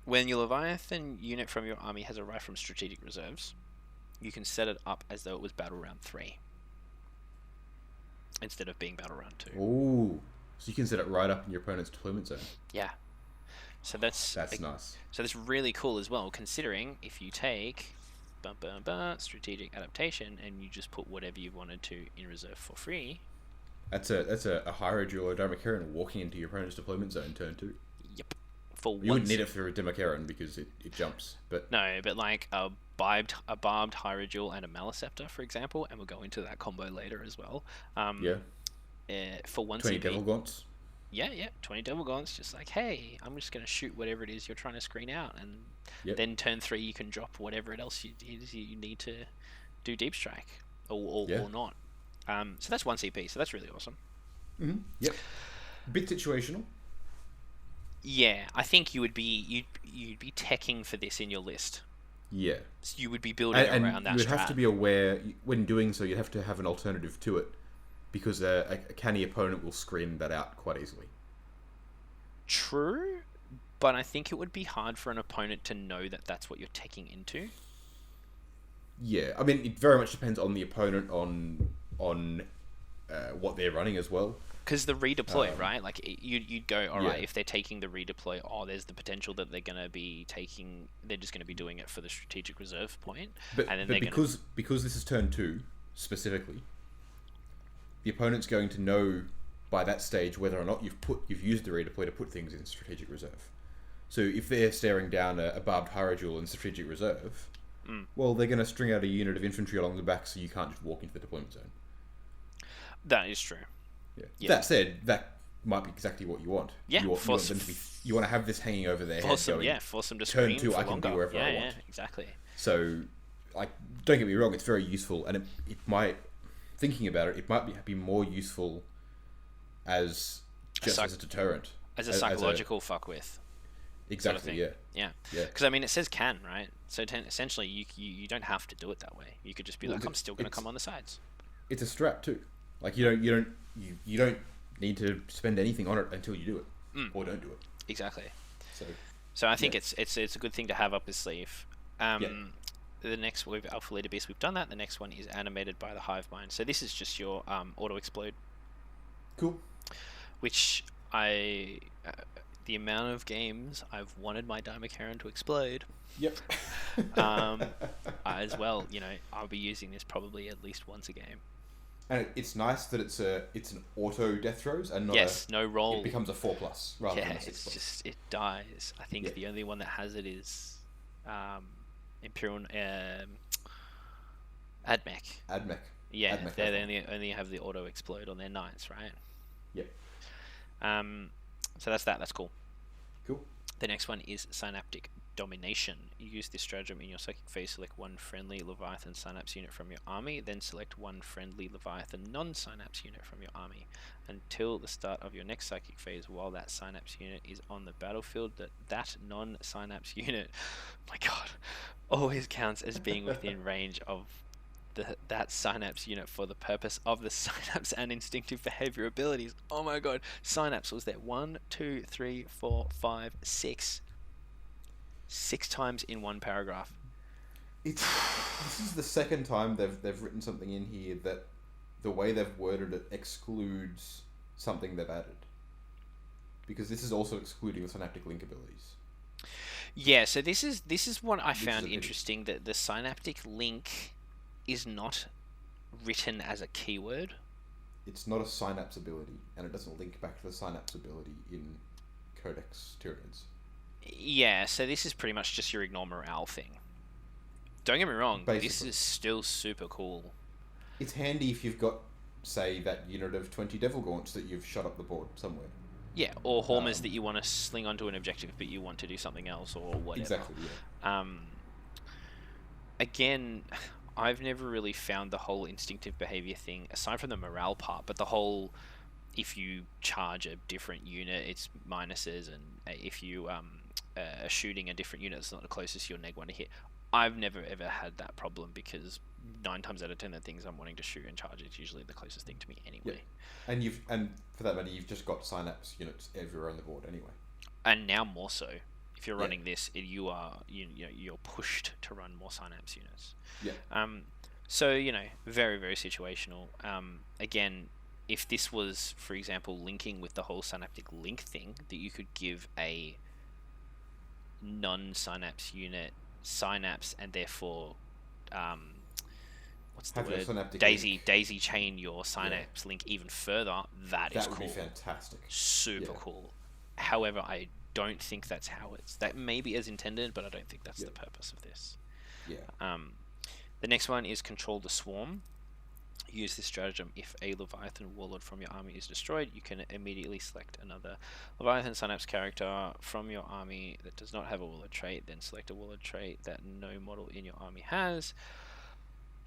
When your Leviathan unit from your army has arrived from strategic reserves, you can set it up as though it was battle round 3 instead of being battle round 2. Ooh, so you can set it right up in your opponent's deployment zone. Yeah. So that's nice. So that's really cool as well, considering if you take strategic adaptation and you just put whatever you wanted to in reserve for free. That's a Hydra or a Dharmacaran walking into your opponent's deployment zone turn 2. Yep. You wouldn't need it for a Dharmacaran because it jumps, but no, but like a barbed Hydra and a Maleceptor, for example, and we'll go into that combo later as well. For 1 20 CP. Devil Gaunts. Yeah, 20 Devil Gaunts, just like, hey, I'm just going to shoot whatever it is you're trying to screen out, and then turn 3 you can drop whatever else you need to do deep strike, or not. So that's 1 CP, so that's really awesome. Mm-hmm. Yep. Bit situational. Yeah, I think you'd be teching for this in your list. Yeah. So you would be building around that. You would have to be aware when doing so. You'd have to have an alternative to it, because a canny opponent will screen that out quite easily. True, but I think it would be hard for an opponent to know that that's what you're taking into. Yeah, I mean, it very much depends on the opponent, on what they're running as well. Because the redeploy, right? Like you'd go, all right, if they're taking the redeploy, there's the potential that they're going to be taking. They're just going to be doing it for the strategic reserve point. But because this is turn 2 specifically, the opponent's going to know by that stage whether or not you've used the redeploy to put things in strategic reserve. So if they're staring down a barbed Hydra in strategic reserve, well, they're going to string out a unit of infantry along the back, so you can't just walk into the deployment zone. That is true. Yeah. That said, that might be exactly what you want. Yeah, you want to have this hanging over their head. Force them to turn screen 2, for I can longer. be wherever I want. Yeah, exactly. So, like, don't get me wrong, it's very useful, and it might, thinking about it, it might be more useful as just as a deterrent, as a psychological fuck with. Exactly. Sort of yeah. Because I mean, it says can, right? So essentially, you don't have to do it that way. You could just be like, I'm still going to come on the sides. It's a strat too. Like you don't need to spend anything on it until you do it, or don't do it. Exactly. So I think it's a good thing to have up his sleeve. the next with Alpha Leader Beast, we've done that. The next one is animated by the Hive Mind. So this is just your auto explode. Cool. Which the amount of games I've wanted my Daimacaron to explode. Yep. As well, I'll be using this probably at least once a game. And it's nice that it's an auto death throws and not no roll. It becomes a 4+ rather than a 6+. It's just it dies. I think the only one that has it is Imperial Admech. Admech. Yeah, Admech they only have the auto explode on their knights, right? Yep. So that's that. That's cool. Cool. The next one is Synaptic Domination. You use this stratagem in your psychic phase. Select one friendly Leviathan Synapse unit from your army, then select one friendly Leviathan non-Synapse unit from your army. Until the start of your next psychic phase, while that Synapse unit is on the battlefield, that non-Synapse unit, my god, always counts as being within range of that Synapse unit for the purpose of the Synapse and Instinctive Behavior abilities. Oh my god, Synapse was there 1, 2, 3, 4, 5, 6. 6 times in one paragraph. This is the second time they've written something in here that the way they've worded it excludes something they've added. Because this is also excluding the synaptic link abilities. Yeah, so this is what I found interesting, that the synaptic link is not written as a keyword. It's not a synapse ability, and it doesn't link back to the synapse ability in Codex Tyranids. Yeah, so this is pretty much just your ignore morale thing. Don't get me wrong, Basically. This is still super cool. It's handy if you've got, say, that unit of 20 Devil Gaunts that you've shot up the board somewhere. Yeah, or Hormers that you want to sling onto an objective but you want to do something else or whatever. Exactly, yeah. Again, I've never really found the whole instinctive behavior thing, aside from the morale part, but the whole, if you charge a different unit, it's minuses, and if you are shooting a different unit that's not the closest to your neg one to hit. I've never ever had that problem, because 9 times out of 10 the things I'm wanting to shoot and charge, it's usually the closest thing to me anyway. Yeah. And for that matter, you've just got synapse units everywhere on the board anyway. And now more so. If you're running this, you're pushed to run more synapse units. Yeah. So very, very situational. Again, if this was, for example, linking with the whole synaptic link thing, that you could give a non-synapse unit synapse and therefore what's the word? Daisy chain your synapse link even further. That is cool. That would be fantastic. Super cool. However, I don't think that's how that may be as intended, but I don't think that's the purpose of this. Yeah. The next one is Control the Swarm. Use this stratagem. If a Leviathan Warlord from your army is destroyed, you can immediately select another Leviathan Synapse character from your army that does not have a Warlord trait, then select a Warlord trait that no model in your army has.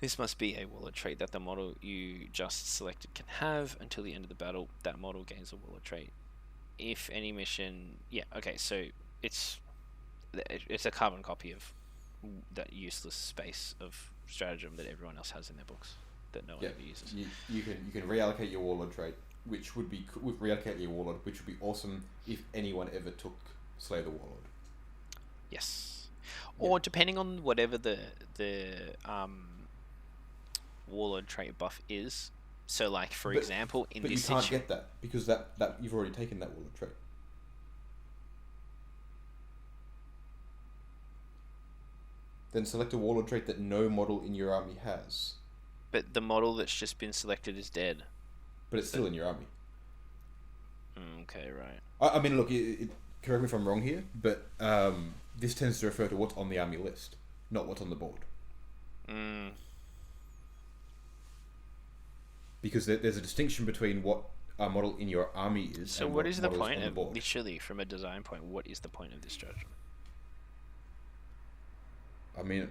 This must be a Warlord trait that the model you just selected can have. Until the end of the battle, that model gains a Warlord trait. If any mission... Yeah, okay, so it's a carbon copy of that useless space of stratagem that everyone else has in their books that no one ever uses. You can reallocate your Warlord trait, which would be awesome if anyone ever took Slay the Warlord. Yes. Or depending on whatever the Warlord trait buff is. So, like, for example, in this situation... But you can't get that, because that you've already taken that Warlord trait. Then select a Warlord trait that no model in your army has. But the model that's just been selected is dead. But it's still in your army. Okay, right. I mean, look, correct me if I'm wrong here, but this tends to refer to what's on the army list, not what's on the board. Because there's a distinction between what a model in your army is. So what is the point of, literally, from a design point, what is the point of this stratagem? I mean,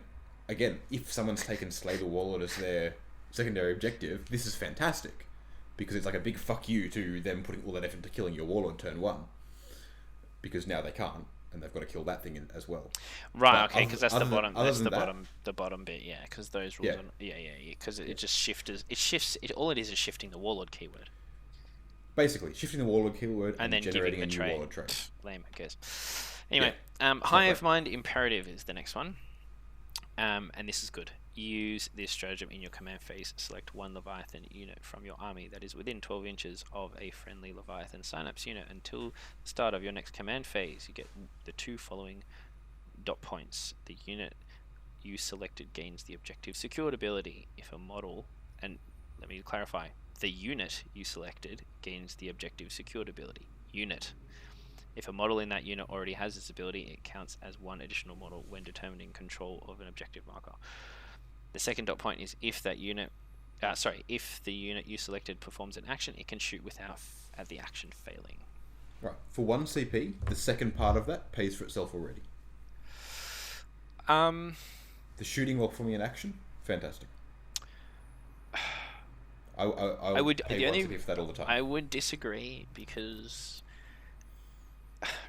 again, if someone's taken Slay the Warlord as their secondary objective, this is fantastic. Because it's like a big fuck you to them putting all that effort into killing your Warlord turn 1. Because now they can't, and they've got to kill that thing as well. Right, okay, because that's the bottom. That's the bottom bit, yeah. Because those rules, because it just shifts. All it is shifting the Warlord keyword. Basically, shifting the Warlord keyword and then generating a new trait. Warlord trait. Lame, who cares? Anyway, Hive Mind Imperative is the next one. And this is good. Use this stratagem in your command phase. Select one Leviathan unit from your army that is within 12 inches of a friendly Leviathan synapse unit. Until the start of your next command phase, you get the 2 following dot points. The unit you selected gains the objective secured ability if a model, and let me clarify, the unit you selected gains the objective secured ability. Unit. If a model in that unit already has this ability, it counts as 1 additional model when determining control of an objective marker. The second dot point is if that unit, if the unit you selected performs an action, it can shoot without the action failing. Right. For 1 CP, the second part of that pays for itself already. The shooting while performing an action, fantastic. I would pay 1 CP for that all the time. I would disagree because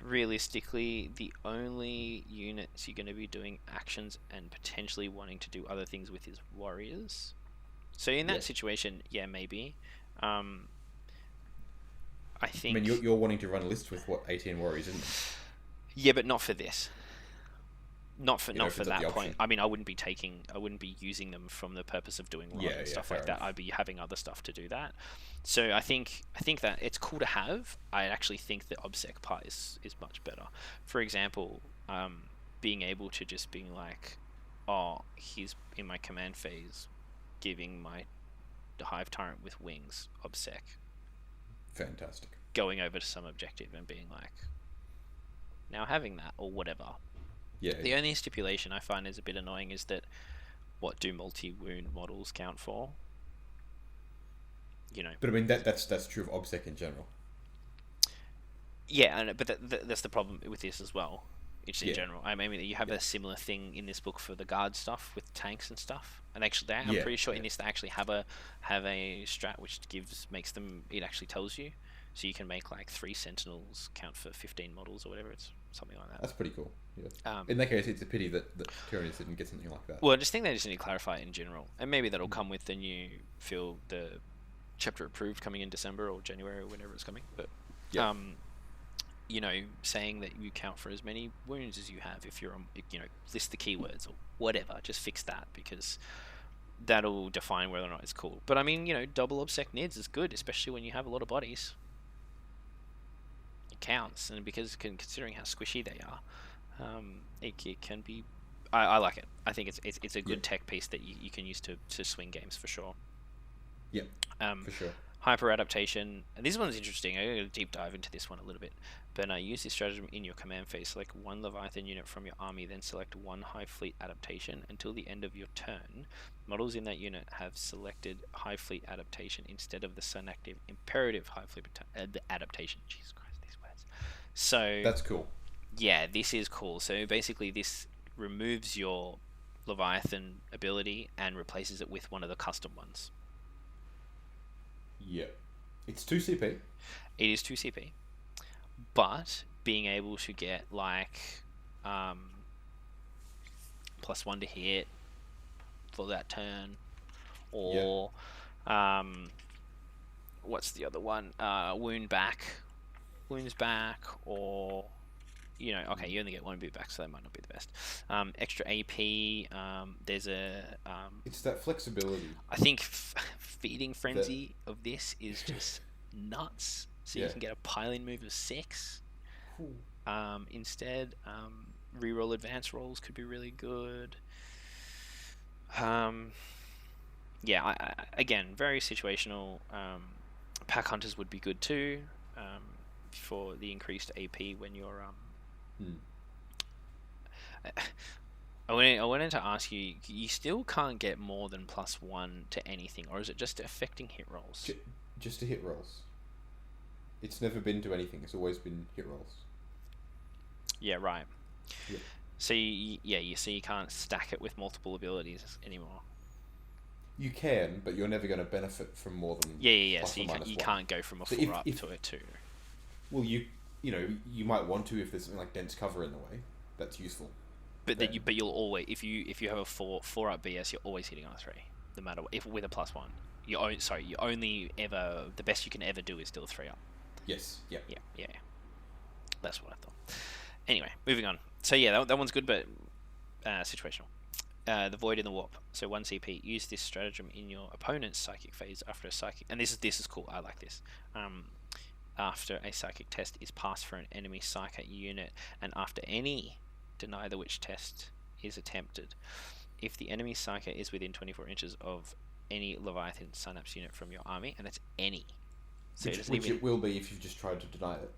realistically, the only units you're going to be doing actions and potentially wanting to do other things with is warriors. So in that situation, yeah, maybe. I think. I mean, you're wanting to run a list with 18 warriors, isn't it? Yeah, but not for this. Not for that point. I mean, I wouldn't be using them from the purpose of doing run and stuff like that. I'd be having other stuff to do that. So I think that it's cool to have. I actually think the obsec part is much better. For example, being able to just being like, oh, he's in my command phase, giving my Hive Tyrant with wings obsec. Fantastic. Going over to some objective and being like, now having that or whatever. Yeah. The only stipulation I find is a bit annoying is that what do multi-wound models count for? You know. But I mean that's true of obsec in general. Yeah, but that's the problem with this as well. It's in general. I mean, you have a similar thing in this book for the guard stuff with tanks and stuff. And actually, I'm pretty sure in this they actually have a strat which makes them. It actually tells you, so you can make like 3 sentinels count for 15 models or whatever. It's something like that. That's pretty cool. Yeah. In that case, it's a pity that Tyranids didn't get something like that. Well, I just think they just need to clarify it in general, and maybe that'll come with the new the chapter approved coming in December or January or whenever it's coming. But you know, saying that you count for as many wounds as you have if you're on, list the keywords or whatever. Just fix that because that'll define whether or not it's cool. But I mean, double obsec nids is good, especially when you have a lot of bodies. It counts, and because considering how squishy they are, it can be. I like it. I think it's a good tech piece that you can use to swing games for sure. Yeah, for sure. Hyper adaptation, and this one's interesting. I'm going to deep dive into this one a little bit. But use this stratagem in your command phase. Select 1 Leviathan unit from your army, then select 1 Hive Fleet adaptation. Until the end of your turn, models in that unit have selected Hive Fleet adaptation instead of the Synaptic Imperative Hive Fleet adaptation. Jesus Christ, these words. So that's cool. Yeah, this is cool. So basically, this removes your Leviathan ability and replaces it with one of the custom ones. Yeah, it's 2 CP. It is 2 CP. But being able to get like +1 to hit for that turn, or what's the other one? Wounds back, or okay, you only get 1 boot back, so that might not be the best. Extra AP. There's it's that flexibility. I think feeding frenzy of this is just nuts. So you can get a piling move of 6. Instead, reroll advance rolls could be really good. Again, very situational. Pack hunters would be good too, for the increased AP when you're. I wanted to ask you. You still can't get more than +1 to anything, or is it just affecting hit rolls? Just to hit rolls. It's never been to anything. It's always been hit rolls. Yeah, right. Yeah. So you can't stack it with multiple abilities anymore. You can, but you're never going to benefit from more than So you can't go from a 4 up to a 2. Well, you might want to if there's something like dense cover in the way. That's useful. But you'll always if you have a 4 up BS, you're always hitting on a 3, no matter what. If with a +1, you only ever the best you can ever do is still a 3 up. Yes. Yeah. Yeah. That's what I thought. Anyway, moving on. So yeah, that one's good, but situational. the Void in the Warp. So 1 CP. Use this stratagem in your opponent's psychic phase after a psychic. And this is cool. I like this. After a psychic test is passed for an enemy psychic unit, and after any deny the witch test is attempted, if the enemy psychic is within 24 inches of any Leviathan Synapse unit from your army, and it's any. So which it will be if you've just tried to deny it.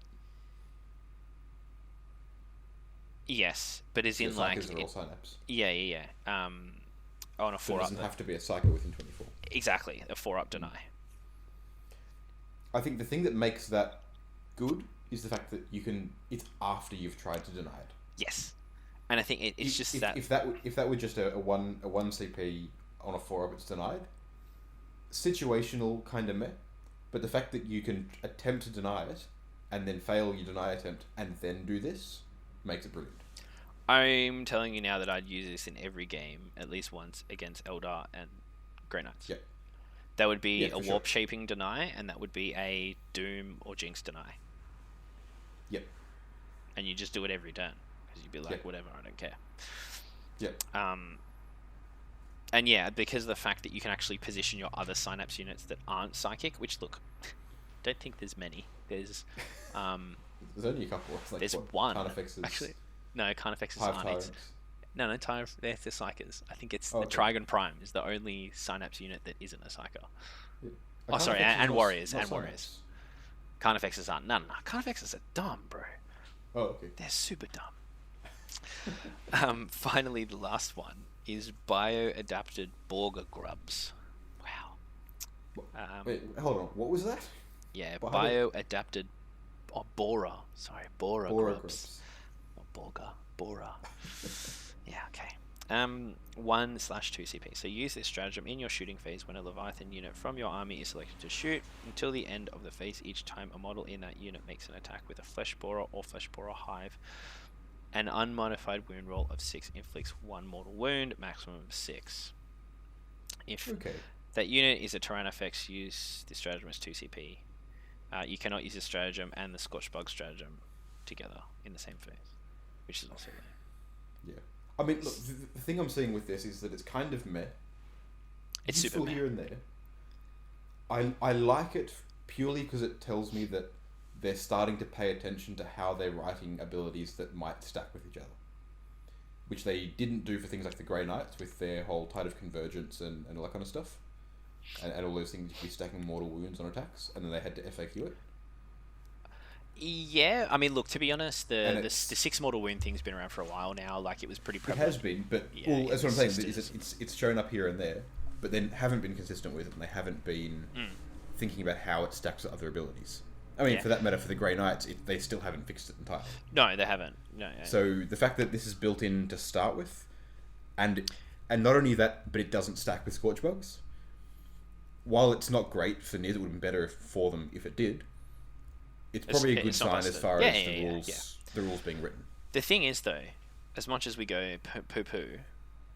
Yes, but as in like all Synapse. Yeah. On a 4-up. So it doesn't have to be a psychic within 24. Exactly, a 4-up deny. I think the thing that makes that good is the fact that it's after you've tried to deny it. Yes, and I think it's just that if that were just a 1 CP on a 4-up, it's denied. Situational kind of meh, but the fact that you can attempt to deny it and then fail your deny attempt and then do this makes it brilliant. I'm telling you now that I'd use this in every game at least once against Eldar and Grey Knights. Yeah. That would be a warp shaping deny, and that would be a Doom or Jinx deny. Yep. And you just do it every turn because you'd be like, whatever, I don't care. Yep. And yeah, because of the fact that you can actually position your other Synapse units that aren't psychic, which look, don't think there's many. There's only a couple. It's like, there's one Carnifexes. actually. No, Carnifexes Hive aren't. Tyrants. No, they're Psychers. I think it's the Trigon Prime is the only Synapse unit that isn't a Psyker. Yeah. Oh, sorry, and Warriors, not and Warriors. Carnifexes aren't. No. Carnifexes are dumb, bro. Oh, okay. They're super dumb. Finally, the last one is bio-adapted Borga grubs. Wow. Wait, hold on. What was that? Yeah, bio-adapted... Oh, Bora. Sorry, Bora grubs. Not Borga. Bora. Yeah, okay. 1/2 CP. So use this stratagem in your shooting phase when a Leviathan unit from your army is selected to shoot. Until the end of the phase, each time a model in that unit makes an attack with a Flesh Borer or Flesh Borer Hive, an unmodified wound roll of 6 inflicts 1 mortal wound, maximum of 6. If that unit is a Tyranid, use this stratagem as 2 CP. You cannot use this stratagem and the Scorched Bug stratagem together in the same phase, which is also there. Yeah. I mean, look, the thing I'm seeing with this is that it's kind of meh. It's super meh. Here and there. I like it purely because it tells me that they're starting to pay attention to how they're writing abilities that might stack with each other, which they didn't do for things like the Grey Knights with their whole Tide of Convergence and all that kind of stuff, and all those things you could be stacking mortal wounds on attacks, and then they had to FAQ it. Yeah, I mean, look, to be honest, the 6 mortal wound thing's been around for a while now. Like, it was pretty prevalent. It has been, but that's what I'm saying. It's shown up here and there, but then haven't been consistent with it, and they haven't been thinking about how it stacks with other abilities. I mean, for that matter, for the Grey Knights, they still haven't fixed it entirely. No, they haven't. No. So the fact that this is built in to start with, and not only that, but it doesn't stack with Scorch Bugs. While it's not great for nids, it would have been better for them if it did. It's probably a good sign as far as the rules being written. The thing is, though, as much as we go poo-poo,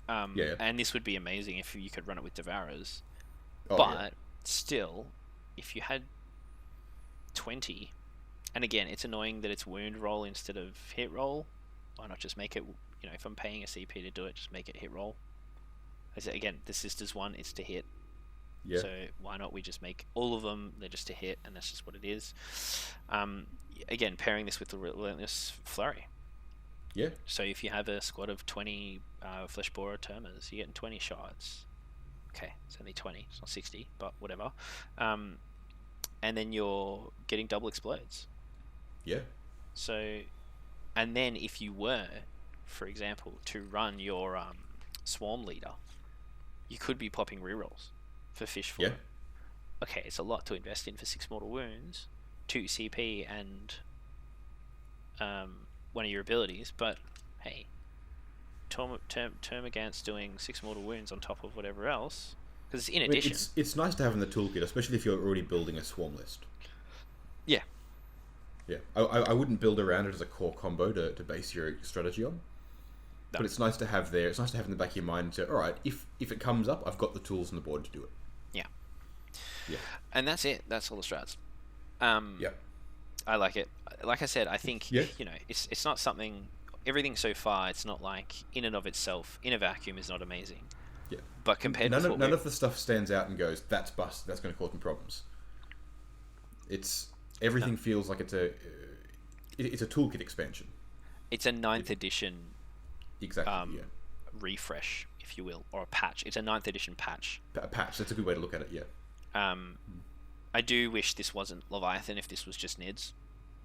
and this would be amazing if you could run it with Devourers, but still, if you had 20, and again, it's annoying that it's wound roll instead of hit roll. Why not just make it, if I'm paying a CP to do it, just make it hit roll. Again, the Sisters one, it's to hit. Yeah. So why not we just make all of them, they're just a hit, and that's just what it is. Again, pairing this with the Relentless Fury. Yeah. So if you have a squad of 20 Flesh Borer Termers, you're getting 20 shots. Okay, it's only 20, it's not 60, but whatever. And then you're getting double explodes. Yeah. So, and then if you were, for example, to run your Swarm Leader, you could be popping rerolls for Fish 4. Yeah. Okay, it's a lot to invest in for 6 mortal wounds, 2 CP, and one of your abilities, but hey, Termagant's doing 6 mortal wounds on top of whatever else, because it's in addition. It's nice to have in the toolkit, especially if you're already building a swarm list. Yeah. Yeah, I wouldn't build around it as a core combo to base your strategy on. No. But it's nice to have there. It's nice to have in the back of your mind. So, all right, if it comes up, I've got the tools on the board to do it. Yeah. Yeah. And that's it. That's all the strats. Yeah. I like it. Like I said, I think it's not something everything so far, it's not like in and of itself, in a vacuum, is not amazing. Yeah. But compared none to none of the stuff stands out and goes, that's bust. That's going to cause me problems. Everything feels like it's a toolkit expansion. It's a 9th edition. Exactly. Yeah. Refresh, if you will, or a patch. It's a 9th edition patch. A patch. That's a good way to look at it. Yeah. I do wish this wasn't Leviathan. If this was just nids,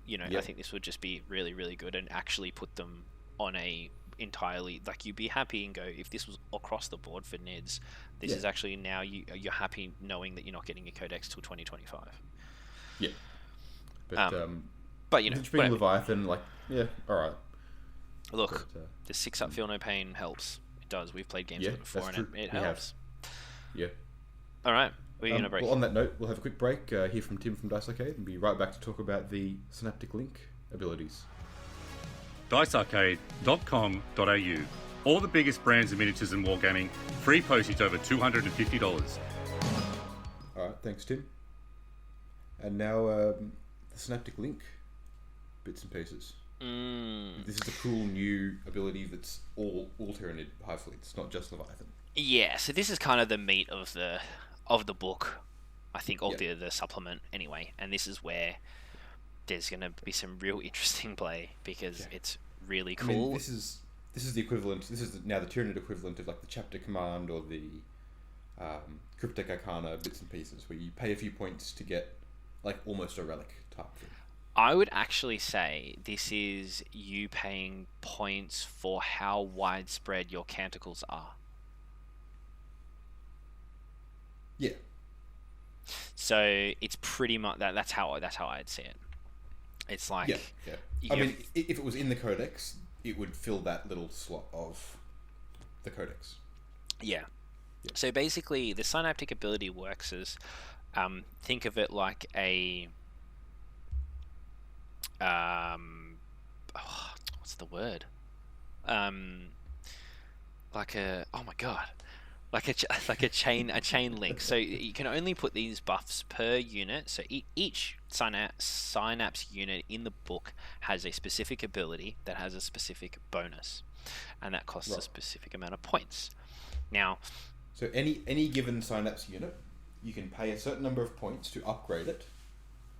Yep. I think this would just be really, really good and actually put them on a entirely, like, you'd be happy and go, if this was across the board for nids, this is actually now you're happy knowing that you're not getting a codex till 2025. Yeah. But being Leviathan, like, all right. Look, the 6-up feel no pain helps. It does. We've played games with it before, and it helps. Yeah. All right. We're going to break. Well, on that note, we'll have a quick break, hear from Tim from Dice Arcade, and be right back to talk about the Synaptic Link abilities. dicearcade.com.au. All the biggest brands of miniatures and wargaming. Free postage over $250. All right, thanks, Tim. And now the Synaptic Link bits and pieces. This is a cool new ability that's all Tyranid Hive fleet. It's not just Leviathan. Yeah, so this is kind of the meat of the book, I think, or the supplement anyway. And this is where there's going to be some real interesting play because it's really cool. I mean, this is the equivalent. This is now the Tyranid equivalent of like the chapter command or the cryptic arcana bits and pieces, where you pay a few points to get like almost a relic type thing. I would actually say this is you paying points for how widespread your canticles are. Yeah. So it's pretty much that's how I'd see it. It's like I mean, if it was in the codex, it would fill that little slot of the codex. Yeah. So basically, the synaptic ability works as think of it like a what's the word? Like a like a chain link. So you can only put these buffs per unit. So each synapse unit in the book has a specific ability that has a specific bonus, and that costs a specific amount of points. Now, so any given synapse unit, you can pay a certain number of points to upgrade it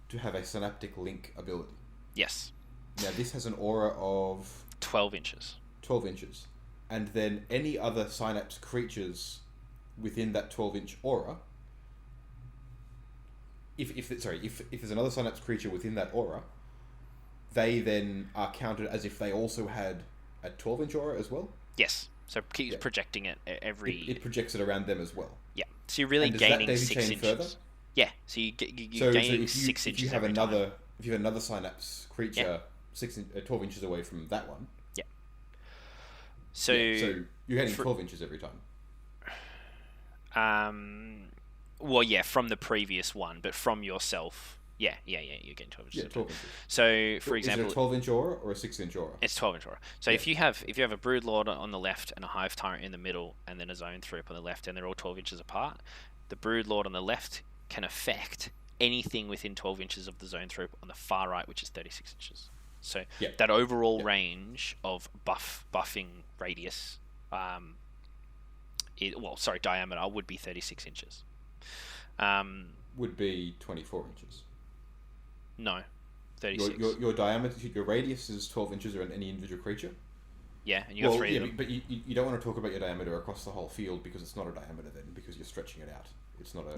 to have a synaptic link ability. Yes. Now this has an aura of 12 inches. 12 inches. And then any other synapse creatures within that 12-inch aura, if there's another synapse creature within that aura, they then are counted as if they also had a 12-inch aura as well. Yes. So keep projecting it every. It projects it around them as well. Yeah. So you're really gaining 6 inches. Further? Yeah. So you're gaining 6 inches. If you have another synapse creature 12 inches away from that one. Yeah. So you're getting 12 inches every time. Well, yeah, from the previous one, but from yourself, you're getting 12 inches. Yeah, 12 inches. So, for example, is it a 12-inch aura or a 6-inch aura? It's 12-inch aura. So if you have a Broodlord on the left and a Hive Tyrant in the middle, and then a Zone Thrope on the left, and they're all 12 inches apart, the Broodlord on the left can affect anything within 12 inches of the Zone Thrope on the far right, which is 36 inches. So that overall range of buffing radius, diameter would be 36 inches. Would be 24 inches. No, 36. Your diameter, your radius is 12 inches around any individual creature. Yeah, and you have three of them. But you don't want to talk about your diameter across the whole field because it's not a diameter then, because you're stretching it out. It's not a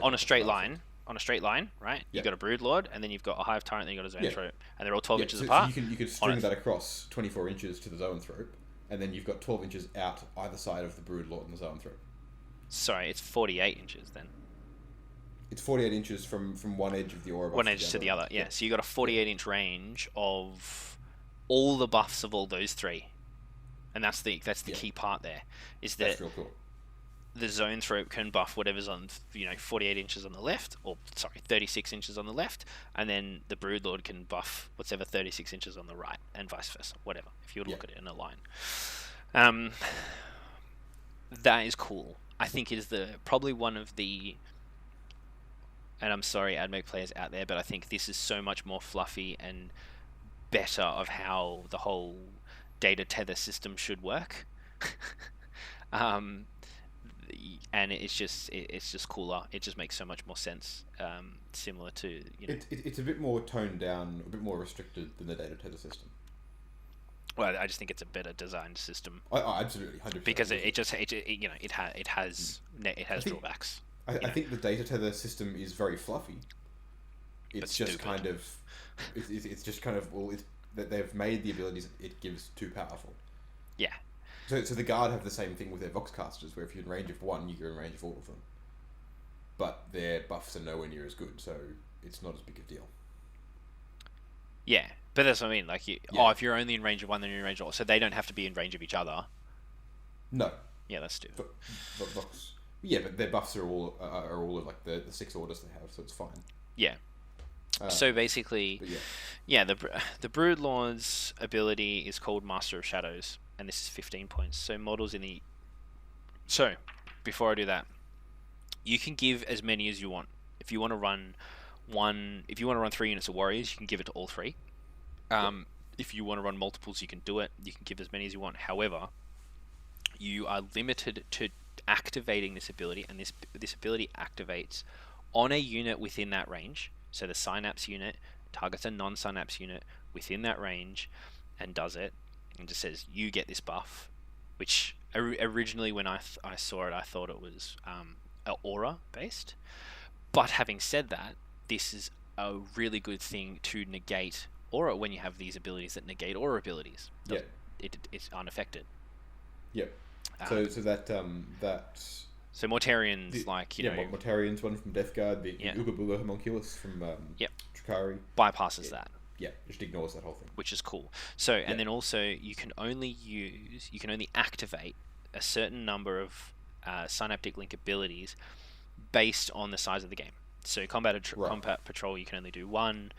on a straight line. On a straight line, right? You've got a Broodlord, and then you've got a Hive Tyrant, and then you've got a Zone Thrope, and they're all 12 inches apart. So you could string that across 24 inches to the Zone Thrope, and then you've got 12 inches out either side of the Broodlord and the Zone Thrope. Sorry, it's 48 inches then. It's 48 inches from one edge of the aura. One edge to the other, yeah. So you've got a 48-inch range of all the buffs of all those three. And that's the key part there, is that that's real cool. The Zone Thrope can buff whatever's on 48 inches on the left, 36 inches on the left, and then the Broodlord can buff whatever 36 inches on the right, and vice versa, whatever, if you would look at it in a line. That is cool. I think it is probably one of the, and I'm sorry AdMech players out there, but I think this is so much more fluffy and better of how the whole data tether system should work. And it's just cooler. It just makes so much more sense. Similar to, you know, it's a bit more toned down, a bit more restricted than the data tether system. Well, I just think it's a better designed system. Absolutely, 100%. Because it has drawbacks. I think the data tether system is very fluffy. It's just kind of, it's just kind of, well, that they've made the abilities it gives too powerful. Yeah. So the guard have the same thing with their voxcasters, where if you're in range of one, you're in range of all of them. But their buffs are nowhere near as good, so it's not as big a deal. Yeah, but that's what I mean. Like, if you're only in range of one, then you're in range of all. So they don't have to be in range of each other. No. Yeah, that's stupid. But their buffs are all of like the 6 orders they have, so it's fine. Yeah. So basically, the Broodlord's ability is called Master of Shadows, and this is 15 points. So models in the... So, before I do that, you can give as many as you want. If you want to run 3 units of warriors, you can give it to all 3. If you want to run multiples, you can do it. You can give as many as you want. However, you are limited to activating this ability, and this ability activates on a unit within that range. So the Synapse unit targets a non-Synapse unit within that range and does it, and just says, you get this buff, which originally when I saw it, I thought it was aura based. But having said that, this is a really good thing to negate aura when you have these abilities that negate aura abilities. It's unaffected. Yep. So Mortarians, Mortarians, one from Death Guard, the Ooga Booga Homunculus from Trakari bypasses that. Yeah, just ignores that whole thing. Which is cool. So, and then also you can only activate a certain number of Synaptic Link abilities based on the size of the game. So Combat Patrol, you can only do 1,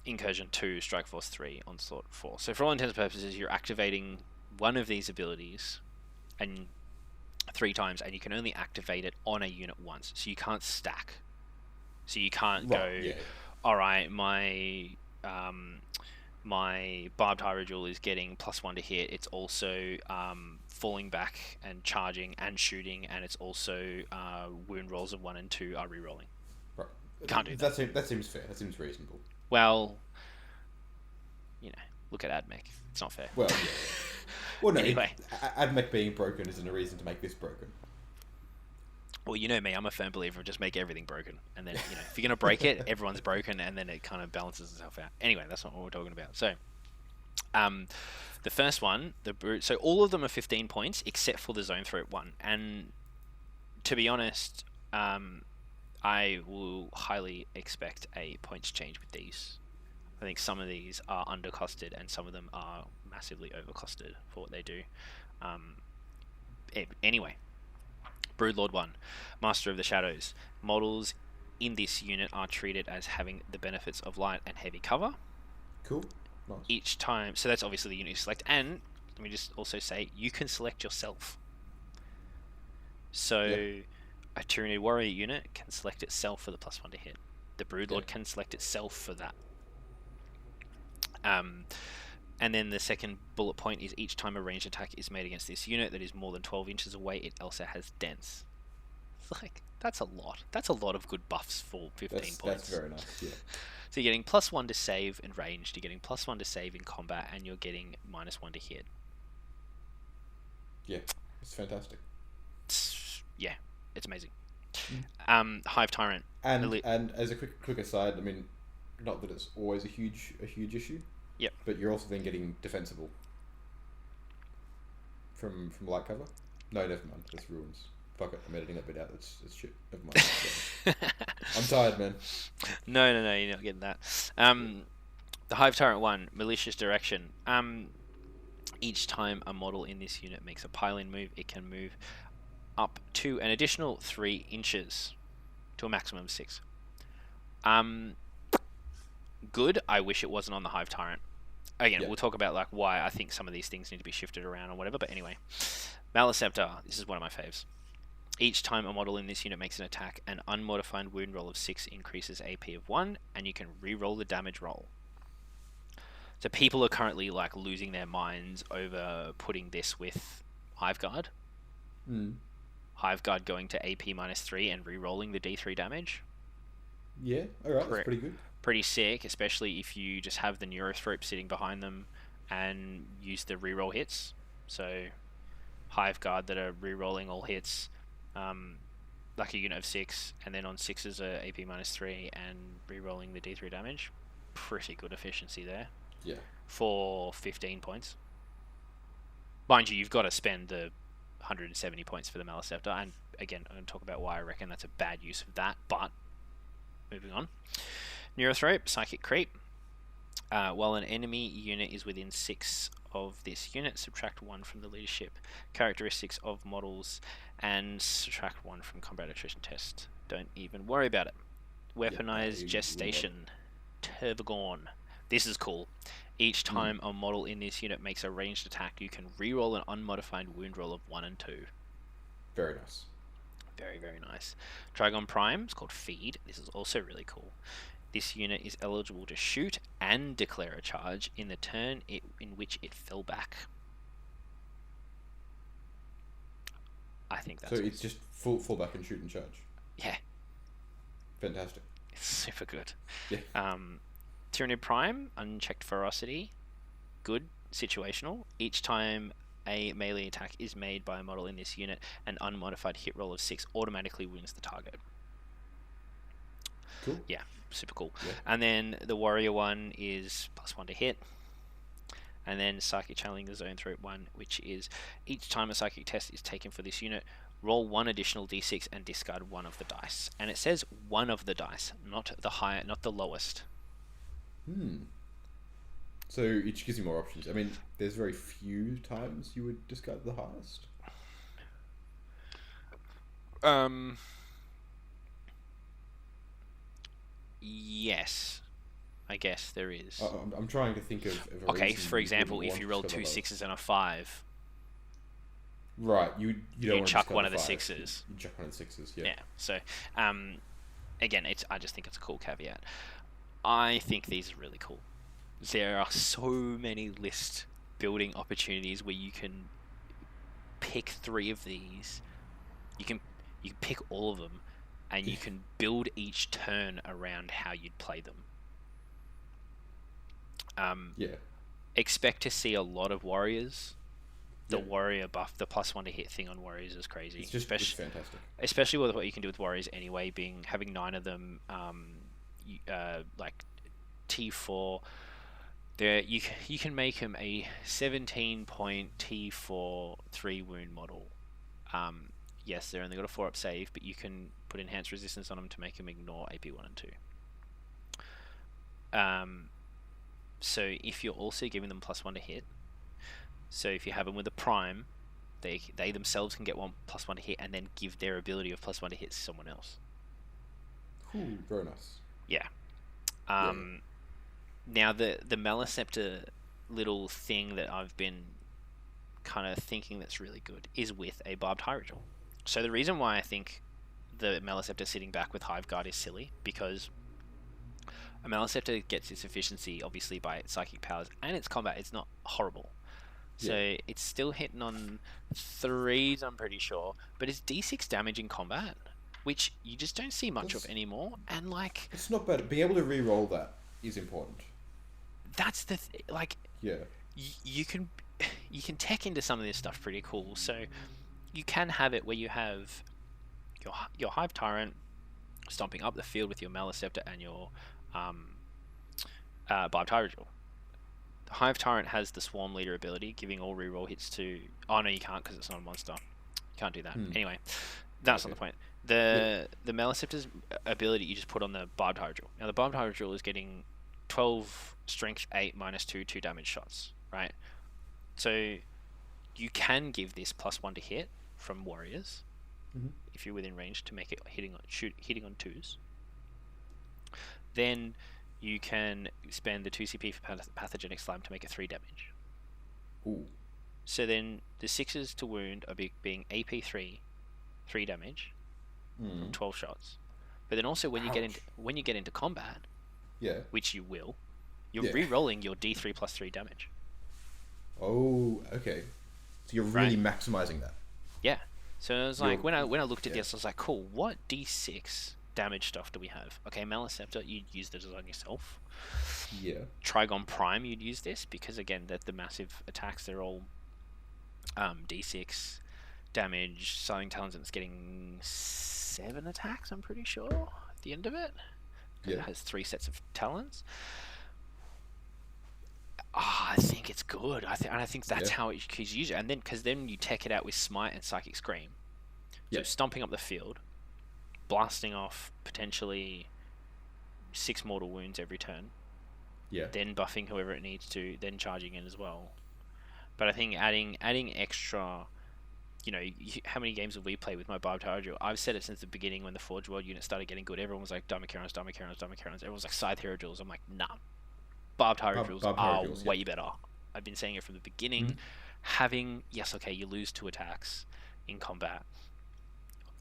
Incursion 2, Strike Force 3, Onslaught 4. So for all intents and purposes, you're activating one of these abilities and 3 times, and you can only activate it on a unit once. So you can't stack. So you can't all right, my Barbed Hydrogel is getting +1 to hit. It's also falling back and charging and shooting, and it's also wound rolls of 1 and 2 are re-rolling. Right. Can't do that. That seems fair. That seems reasonable. Well, look at AdMech. It's not fair. Well, yeah. Well, no. Anyway. AdMech being broken isn't a reason to make this broken. Well, you know me, I'm a firm believer of just make everything broken. And then, if you're going to break it, everyone's broken, and then it kind of balances itself out. Anyway, that's not what we're talking about. So, the first one, so all of them are 15 points, except for the Zone Threat one. And to be honest, I will highly expect a points change with these. I think some of these are undercosted, and some of them are massively overcosted for what they do. Anyway. Broodlord 1, Master of the Shadows. Models in this unit are treated as having the benefits of light and heavy cover. Cool. Nice. Each time, so that's obviously the unit you select, and let me just also say, you can select yourself. So, a Tyranid Warrior unit can select itself for the +1 to hit. The Broodlord can select itself for that. And then the second bullet point is each time a ranged attack is made against this unit that is more than 12 inches away, it also has dense. It's like, that's a lot. That's a lot of good buffs for 15 points. That's very nice, yeah. So you're getting +1 to save in ranged, you're getting +1 to save in combat, and you're getting -1 to hit. Yeah, it's fantastic. It's amazing. Hive Tyrant. And as a quick aside, I mean, not that it's always a huge issue. Yep. But you're also then getting defensible from light cover. No, never mind. That's ruins. Fuck it. I'm editing that bit out. That's shit. Never mind. I'm tired, man. No, you're not getting that. The Hive Tyrant 1, Malicious Direction. Each time a model in this unit makes a pile-in move, it can move up to an additional 3 inches to a maximum of 6. Good. I wish it wasn't on the Hive Tyrant. Again, we'll talk about like why I think some of these things need to be shifted around or whatever, but anyway. Maleceptor. This is one of my faves. Each time a model in this unit makes an attack, an unmodified wound roll of 6 increases AP of 1, and you can re-roll the damage roll. So people are currently like losing their minds over putting this with Hive Guard. Hive Guard going to AP -3 and re-rolling the D3 damage. Yeah, alright, that's pretty good. Pretty sick, especially if you just have the Neurothrope sitting behind them and use the re-roll hits. So Hive Guard that are re-rolling all hits, like a unit of 6, and then on 6s are AP -3 and re-rolling the D3 damage. Pretty good efficiency there. Yeah. For 15 points. Mind you, you've got to spend the 170 points for the Maleceptor, and again, I'm going to talk about why I reckon that's a bad use of that, but moving on. Neurothrope, Psychic Creep. While an enemy unit is within 6 of this unit, subtract 1 from the leadership characteristics of models and subtract 1 from combat attrition test. Don't even worry about it. Weaponized Gestation. Tervagorn. This is cool. Each time a model in this unit makes a ranged attack, you can reroll an unmodified wound roll of 1 and 2. Very nice. Very, very nice. Trigon Prime, it's called Feed. This is also really cool. This unit is eligible to shoot and declare a charge in the turn in which it fell back. I think that's... So it's just fall back and shoot and charge? Yeah. Fantastic. It's super good. Yeah. Tyranid Prime, Unchecked Ferocity. Good. Situational. Each time a melee attack is made by a model in this unit, an unmodified hit roll of 6 automatically wounds the target. Cool. Yeah, super cool. Yeah. And then the Warrior one is +1 to hit. And then Psychic Channeling the Zone Throat one, which is each time a psychic test is taken for this unit, roll 1 additional d6 and discard 1 of the dice. And it says 1 of the dice, not the lowest. So it gives you more options. I mean, there's very few times you would discard the highest. Yes, I guess there is. I'm trying to think of a okay, reason for example, you if you roll 2 6s and a 5, right, you don't you want to chuck discard one of the 5. 6s. You chuck one of the 6s, yeah. Yeah. So, again, I just think it's a cool caveat. I think these are really cool. There are so many list building opportunities where you can pick 3 of these. You can pick all of them, and you can build each turn around how you'd play them. Yeah. Expect to see a lot of warriors. The warrior buff, the +1 to hit thing on warriors is crazy. It's fantastic. Especially with what you can do with warriors anyway, having 9 of them, like T4. There, you can make him a 17-point T4 3 wound model. Yes, they're only got a 4-up save, but you can put enhanced resistance on them to make him ignore AP 1 and 2. So if you're also giving them +1 to hit, so if you have them with a prime, they themselves can get +1 to hit, and then give their ability of +1 to hit to someone else. Ooh, very nice. Yeah. Now the Maleceptor little thing that I've been kind of thinking that's really good is with a Barbed Hydrogel. So the reason why I think the Maleceptor sitting back with Hive Guard is silly, because a Maleceptor gets its efficiency obviously by its psychic powers and its combat. It's not horrible. So it's still hitting on 3s, I'm pretty sure, but it's D6 damage in combat, which you just don't see much of anymore. And like, it's not bad. Being able to re-roll that is important. That's the you can tech into some of this stuff pretty cool. So you can have it where you have your Hive Tyrant stomping up the field with your Maleceptor and your Barbed Hydrogel. The Hive Tyrant has the Swarm Leader ability, giving all reroll hits to... Oh no, you can't because it's not a monster. You can't do that. Anyway, that's not the point. The Maleceptor's ability you just put on the Barbed Hydrogel. Now the Barbed Hydrogel is getting 12 strength 8 -2 2 damage shots, right? So you can give this +1 to hit from warriors if you're within range to make it hitting on 2s. Then you can spend the 2 CP for Pathogenic Slime to make it 3 damage. Ooh. So then the 6s to wound are being AP 3 damage from 12 shots. But then also when you get into combat, which you will, You're re-rolling your D3 plus 3 damage. Oh, okay. So you're really maximizing that. Yeah. So it was like, when I looked at this, I was like, cool, what D6 damage stuff do we have? Okay, Maleceptor, you'd use this on yourself. Yeah. Trigon Prime, you'd use this, because again, the massive attacks, they're all D6 damage. Silent Talons, it's getting 7 attacks, I'm pretty sure, at the end of it. It has 3 sets of talons. I think it's good. I think that's how he's used it. And then, because then you tech it out with Smite and Psychic Scream. So stomping up the field, blasting off potentially 6 mortal wounds every turn. Yeah. Then buffing whoever it needs to, then charging in as well. But I think adding extra, how many games have we played with my Barbed Hydro? I've said it since the beginning when the Forge World unit started getting good. Everyone was like, Dharmakarons. Everyone was like, Scythe Hero Drills. I'm like, nah. Barbed Hydro Drills are way better. I've been saying it from the beginning. Having, you lose 2 attacks in combat.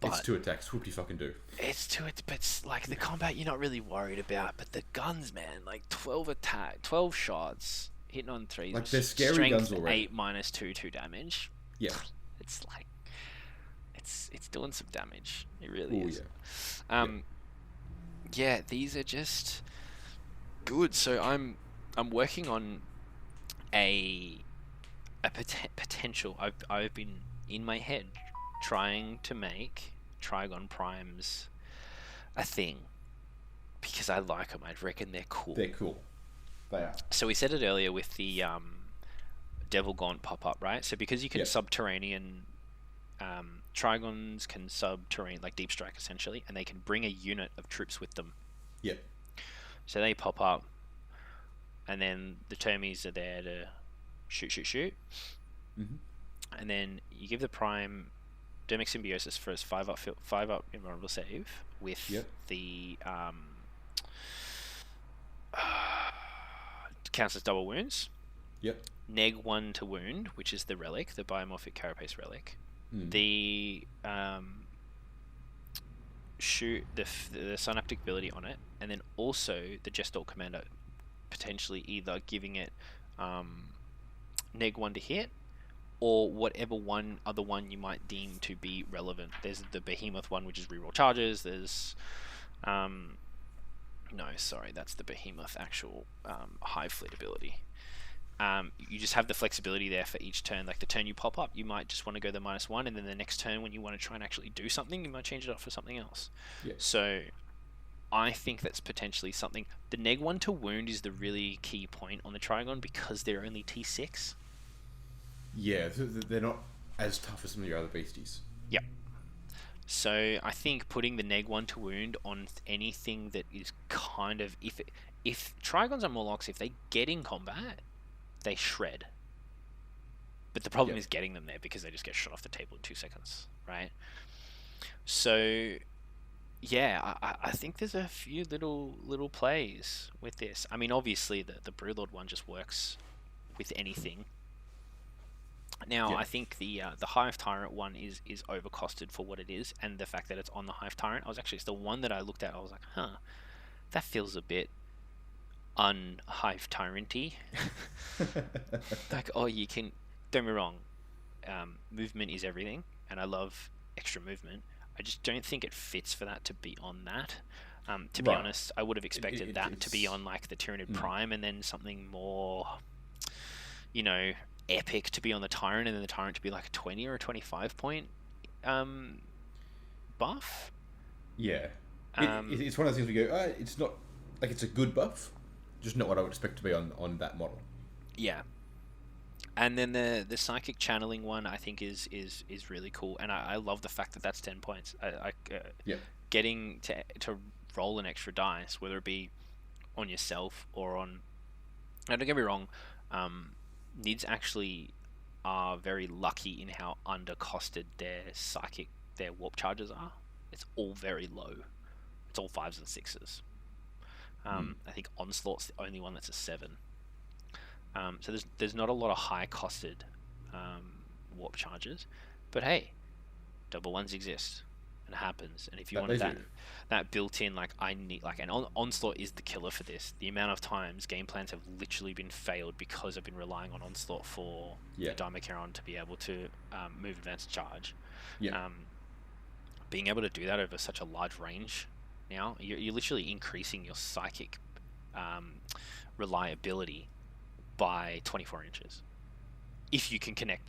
But it's 2 attacks. Whoop you fucking do. It's 2, but it's like the combat you're not really worried about. But the guns, man, like 12 shots, hitting on 3s. Like they're scary strength guns already. 8 minus 2 damage. Yeah. It's like, it's doing some damage. It really is. Yeah. These are just good. So I'm working on a potential. I've been in my head trying to make Trigon Primes a thing because I like them. I reckon they're cool. They're cool. They are. So we said it earlier with the Devil Gaunt pop-up, right? So because you can subterranean, Trigons can subterranean, like deep strike essentially, and they can bring a unit of troops with them. Yep. So they pop up, and then the Termies are there to shoot. Mm-hmm. And then you give the Prime Dermic Symbiosis for his 5 up invulnerable save with the counts as double wounds. Yep. Neg 1 to wound, which is the relic, the biomorphic carapace relic. The shoot the synaptic ability on it, and then also the Gestalt Commander potentially either giving it neg 1 to hit, or whatever other one you might deem to be relevant. There's the Behemoth one, which is reroll charges. There's that's the Behemoth actual Hive Fleet ability. You just have the flexibility there for each turn. Like the turn you pop up, you might just want to go the -1, and then the next turn when you want to try and actually do something, you might change it up for something else. So I think that's potentially something. The neg 1 to wound is the really key point on the Trigon because they're only T6. Yeah, they're not as tough as some of your other beasties. Yep. So I think putting the neg 1 to wound on anything that is kind of, if Trigons are Morlocks, if they get in combat, they shred. But the problem is getting them there because they just get shot off the table in 2 seconds, right? So yeah, I think there's a few little plays with this. I mean, obviously the Brewlord one just works with anything. Now, I think the Hive Tyrant one is overcosted for what it is, and the fact that it's on the Hive Tyrant. It's the one that I looked at. I was like, that feels a bit un-Hive Tyrant-y. Like, you can. Don't get me wrong, movement is everything, and I love extra movement. I just don't think it fits for that to be on that. To be honest, I would have expected that to be on like the Tyranid Prime, and then something more, epic to be on the Tyrant, and then the Tyrant to be like a 20 or a 25 point buff. Yeah. It's one of those things we go, it's not like it's a good buff, just not what I would expect to be on that model. Yeah. And then the psychic channeling one I think is really cool, and I love the fact that that's 10 points. Getting to roll an extra dice, whether it be on yourself or on. Now, don't get me wrong, nids actually are very lucky in how undercosted their warp charges are. It's all very low. It's all 5s and 6s. I think Onslaught's the only one that's a 7. So there's not a lot of high costed warp charges, but hey, double ones exist. and happens. And if you That wanted they that do. that built-in, like, I need, like, an onslaught is the killer for this. The amount of times game plans have literally been failed because I've been relying on onslaught for the Dimacharon to be able to move advanced charge. Yeah. Being able to do that over such a large range now, you're literally increasing your psychic reliability by 24 inches. If you can connect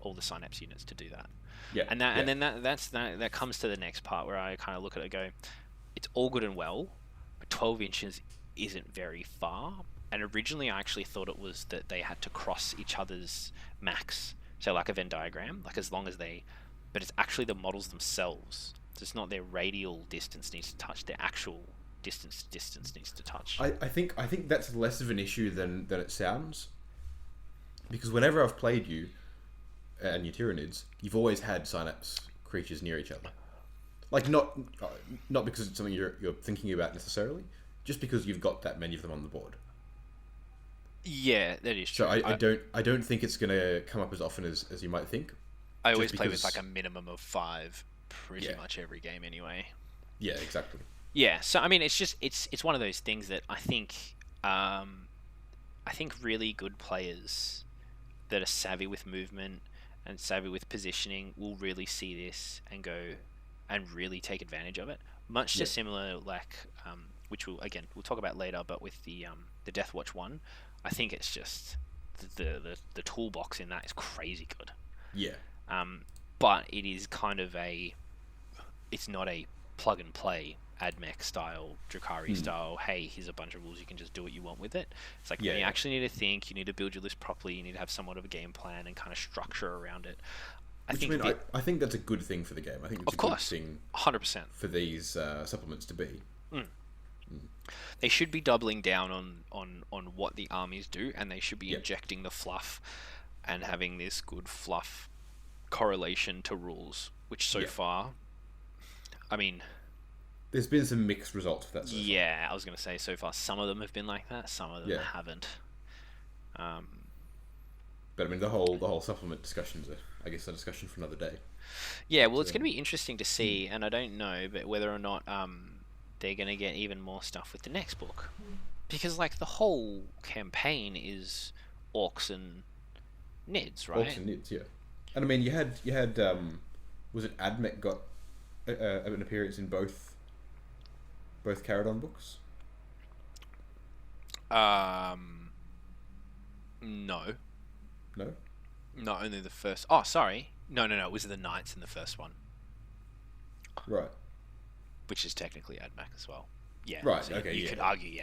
all the synapse units to do that. Yeah. And then that comes to the next part where I kind of look at it and go, it's all good and well, but 12 inches isn't very far. And originally I actually thought it was that they had to cross each other's max. So like a Venn diagram, like as long as but it's actually the models themselves. So it's not their radial distance needs to touch, their actual distance needs to touch. I think that's less of an issue than it sounds. Because whenever I've played you and your Tyranids, you've always had synapse creatures near each other. Like not because it's something you're thinking about necessarily, just because you've got that many of them on the board. Yeah, that is true. So I don't think it's gonna come up as often as you might think. I always play with like a minimum of 5 pretty much every game anyway. Yeah, exactly. Yeah, so I mean it's just it's one of those things that I think really good players that are savvy with movement and savvy with positioning will really see this and go and really take advantage of it. Much to similar, like which we'll talk about later, but with the Death Watch one, I think it's just the toolbox in that is crazy good. Yeah. But it is kind of it's not a plug and play AdMech style, Drukhari style, hey, here's a bunch of rules, you can just do what you want with it. It's like, you actually need to think, you need to build your list properly, you need to have somewhat of a game plan and kind of structure around it. I think that's a good thing for the game. I think it's good thing 100% for these supplements to be. They should be doubling down on what the armies do, and they should be injecting the fluff and having this good fluff correlation to rules, which so far, I mean, there's been some mixed results for that. I was going to say so far some of them have been like that, some of them haven't. But I mean, the whole supplement discussion's I guess a discussion for another day. Yeah, well, it's going to be interesting to see, and I don't know, but whether or not they're going to get even more stuff with the next book, because like the whole campaign is orcs and nids, right? Orcs and nids, yeah. And I mean, you had was it AdMech got an appearance in both Caradon books? No. No? No, only the first. Oh, sorry. No. It was the Knights in the first one. Right. Which is technically AdMech as well. Yeah. Right. So Okay. You could argue,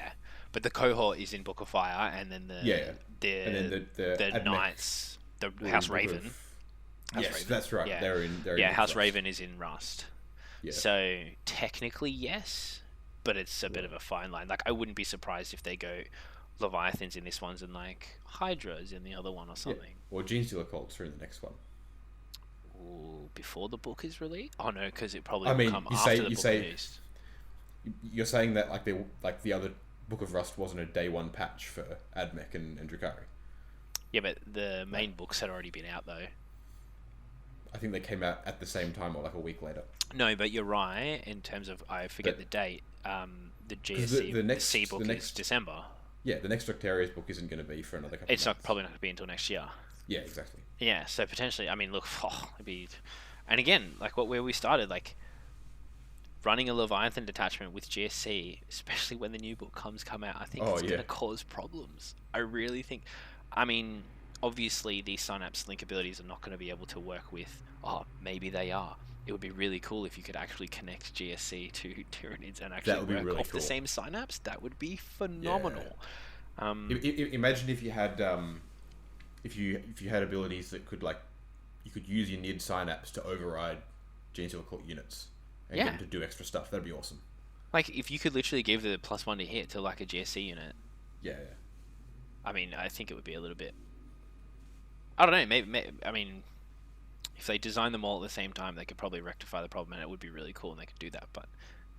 but the cohort is in Book of Fire, and then the Knights, the House Raven. That's right. Yeah. They're in House Rust. Raven is in Rust. Yeah. So technically, yes, but it's a bit of a fine line. Like, I wouldn't be surprised if they go Leviathans in this one's and like Hydras in the other one or something. Or Genestealer cults are in the next one. Ooh, before the book is released? Oh no, because it probably will come after the book is released. You're saying that like the other Book of Rust wasn't a day one patch for AdMech and Drukhari. Yeah, but the main books had already been out though. I think they came out at the same time or like a week later. No, but you're right in terms of I forget the date. The GSC the next C book is December. Yeah, the next Octarius book isn't going to be for another couple. It's of months. probably not going to be until next year. Yeah, exactly. Yeah, so potentially, I mean, look, it'd be, and again, like where we started, like running a Leviathan detachment with GSC, especially when the new book come out, I think it's going to cause problems. I really think. I mean, obviously, these Synapse link abilities are not going to be able to work with. Oh, maybe they are. It would be really cool if you could actually connect GSC to Tyranids and actually work really off cool. the same Synapse. That would be phenomenal. Yeah. Imagine if you had if you had abilities that could you could use your nid Synapse to override Genestealer cult units and get them to do extra stuff. That'd be awesome. Like if you could literally give the +1 to hit to like a GSC unit. Yeah. I mean, I think it would be a little bit. I don't know. Maybe I mean, if they design them all at the same time, they could probably rectify the problem, and it would be really cool, and they could do that. But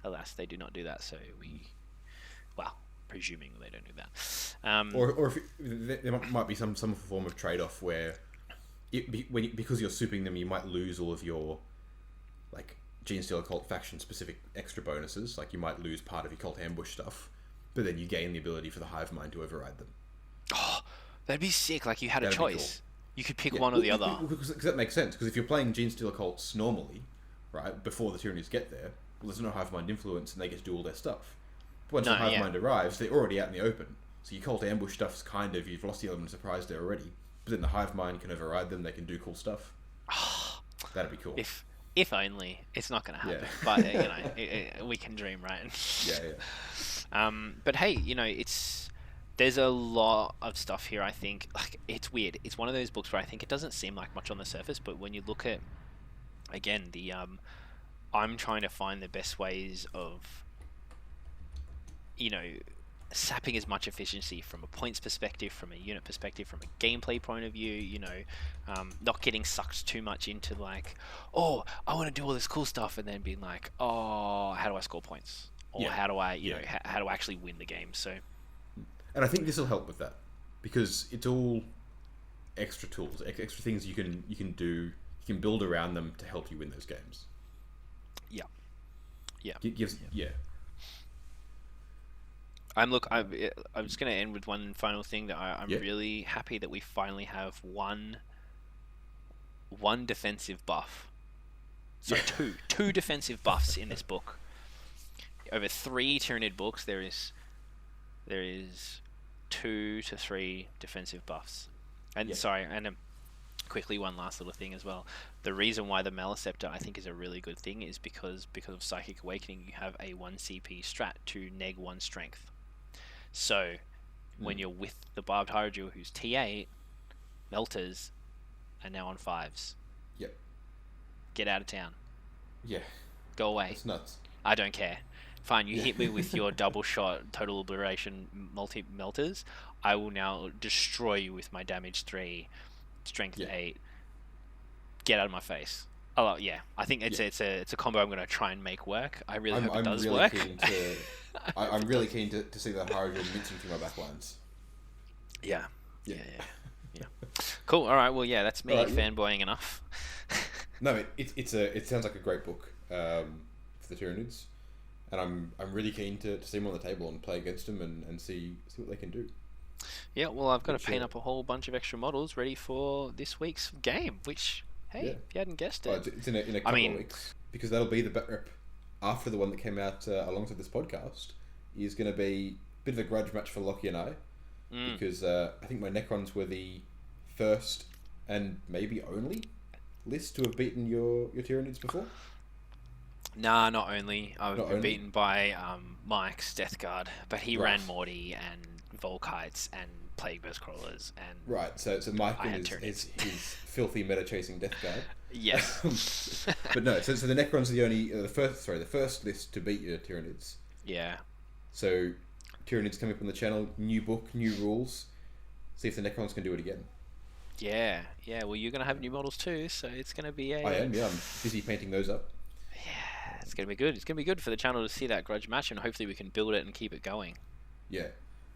alas, they do not do that. So presuming they don't do that. Or if there might be some form of trade-off where because you're souping them, you might lose all of your like Genestealer Cult faction specific extra bonuses. Like you might lose part of your Cult Ambush stuff, but then you gain the ability for the Hive Mind to override them. Oh, that'd be sick. Like you had a That'd be choice. cool. You could pick one or the other. Because that makes sense. Because if you're playing Genestealer Cults normally, right, before the Tyranids get there, well, there's no Hive Mind influence and they get to do all their stuff. But once the Hive Mind arrives, they're already out in the open. So your Cult Ambush stuff's kind of, you've lost the element of surprise there already. But then the Hive Mind can override them, they can do cool stuff. That'd be cool. If only. It's not going to happen. Yeah. But, we can dream, right? Yeah. But hey, there's a lot of stuff here, I think. Like, it's weird. It's one of those books where I think it doesn't seem like much on the surface, but when you look at, again, I'm trying to find the best ways of, sapping as much efficiency from a points perspective, from a unit perspective, from a gameplay point of view, not getting sucked too much into like, oh, I want to do all this cool stuff, and then being like, oh, how do I score points? Or how do I, how do I actually win the game? So, and I think this will help with that, because it's all extra tools, extra things you can do, you can build around them to help you win those games. Yeah. I'm just going to end with one final thing that I'm really happy that we finally have one defensive buff. So two defensive buffs in this book. Over 3 Tyranid books, there is 2 to 3 defensive buffs. And quickly, one last little thing as well. The reason why the Maleceptor I think is a really good thing is because of Psychic Awakening, you have a 1 CP strat to neg 1 strength. So, when you're with the Barbed Hydra who's T8, Melters are now on 5s. Yep. Get out of town. Yeah. Go away. It's nuts. I don't care. Fine, you hit me with your double shot, total obliteration, multi-melters. I will now destroy you with my damage 3, strength 8. Get out of my face. Oh yeah, I think it's a combo I'm going to try and make work. I really hope it does really work. I'm really keen to see that Hydra mincing through my backlines. Yeah. Cool. All right. Well, yeah, that's me fanboying enough. No, it sounds like a great book for the Tyranids, and I'm really keen to see them on the table and play against them and see what they can do. Yeah. Well, I've got to paint up a whole bunch of extra models ready for this week's game. Which, hey, if you hadn't guessed it, it's in a couple of weeks, because that'll be the bet rep after the one that came out alongside this podcast. Is going to be a bit of a grudge match for Locky and I, because I think my Necrons were the first and maybe only list to have beaten your Tyranids before. Nah, not only. I've been beaten by Mike's Death Guard, but he ran Morty and Volkites and Plague Burst Crawlers and so Mike and his filthy meta chasing Death Guard. Yes. But no, so the Necrons are the first list to beat your Tyranids. Yeah. So Tyranids coming up on the channel, new book, new rules. See if the Necrons can do it again. Yeah. Well, you're gonna have new models too, so it's gonna be a. I am. Yeah, I'm busy painting those up. Yeah, it's gonna be good. It's gonna be good for the channel to see that grudge match, and hopefully we can build it and keep it going. Yeah.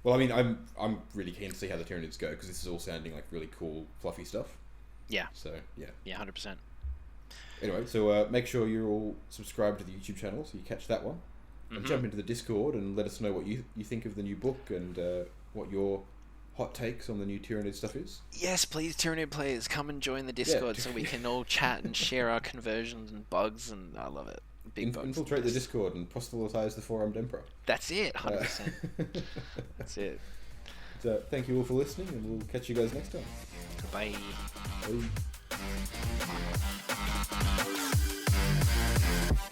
Well, I mean, I'm really keen to see how the Tyranids go, because this is all sounding like really cool, fluffy stuff. Yeah. So yeah. Yeah, 100%. Anyway, so make sure you're all subscribed to the YouTube channel so you catch that one. And jump into the Discord and let us know what you think of the new book and what your hot takes on the new Tyranid stuff is. Yes, please, Tyranid players, come and join the Discord so we can all chat and share our conversions and bugs, and I love it. Infiltrate the Discord and proselytize the Four-Armed Emperor. That's it, 100%. That's it. So thank you all for listening, and we'll catch you guys next time. Bye. Bye.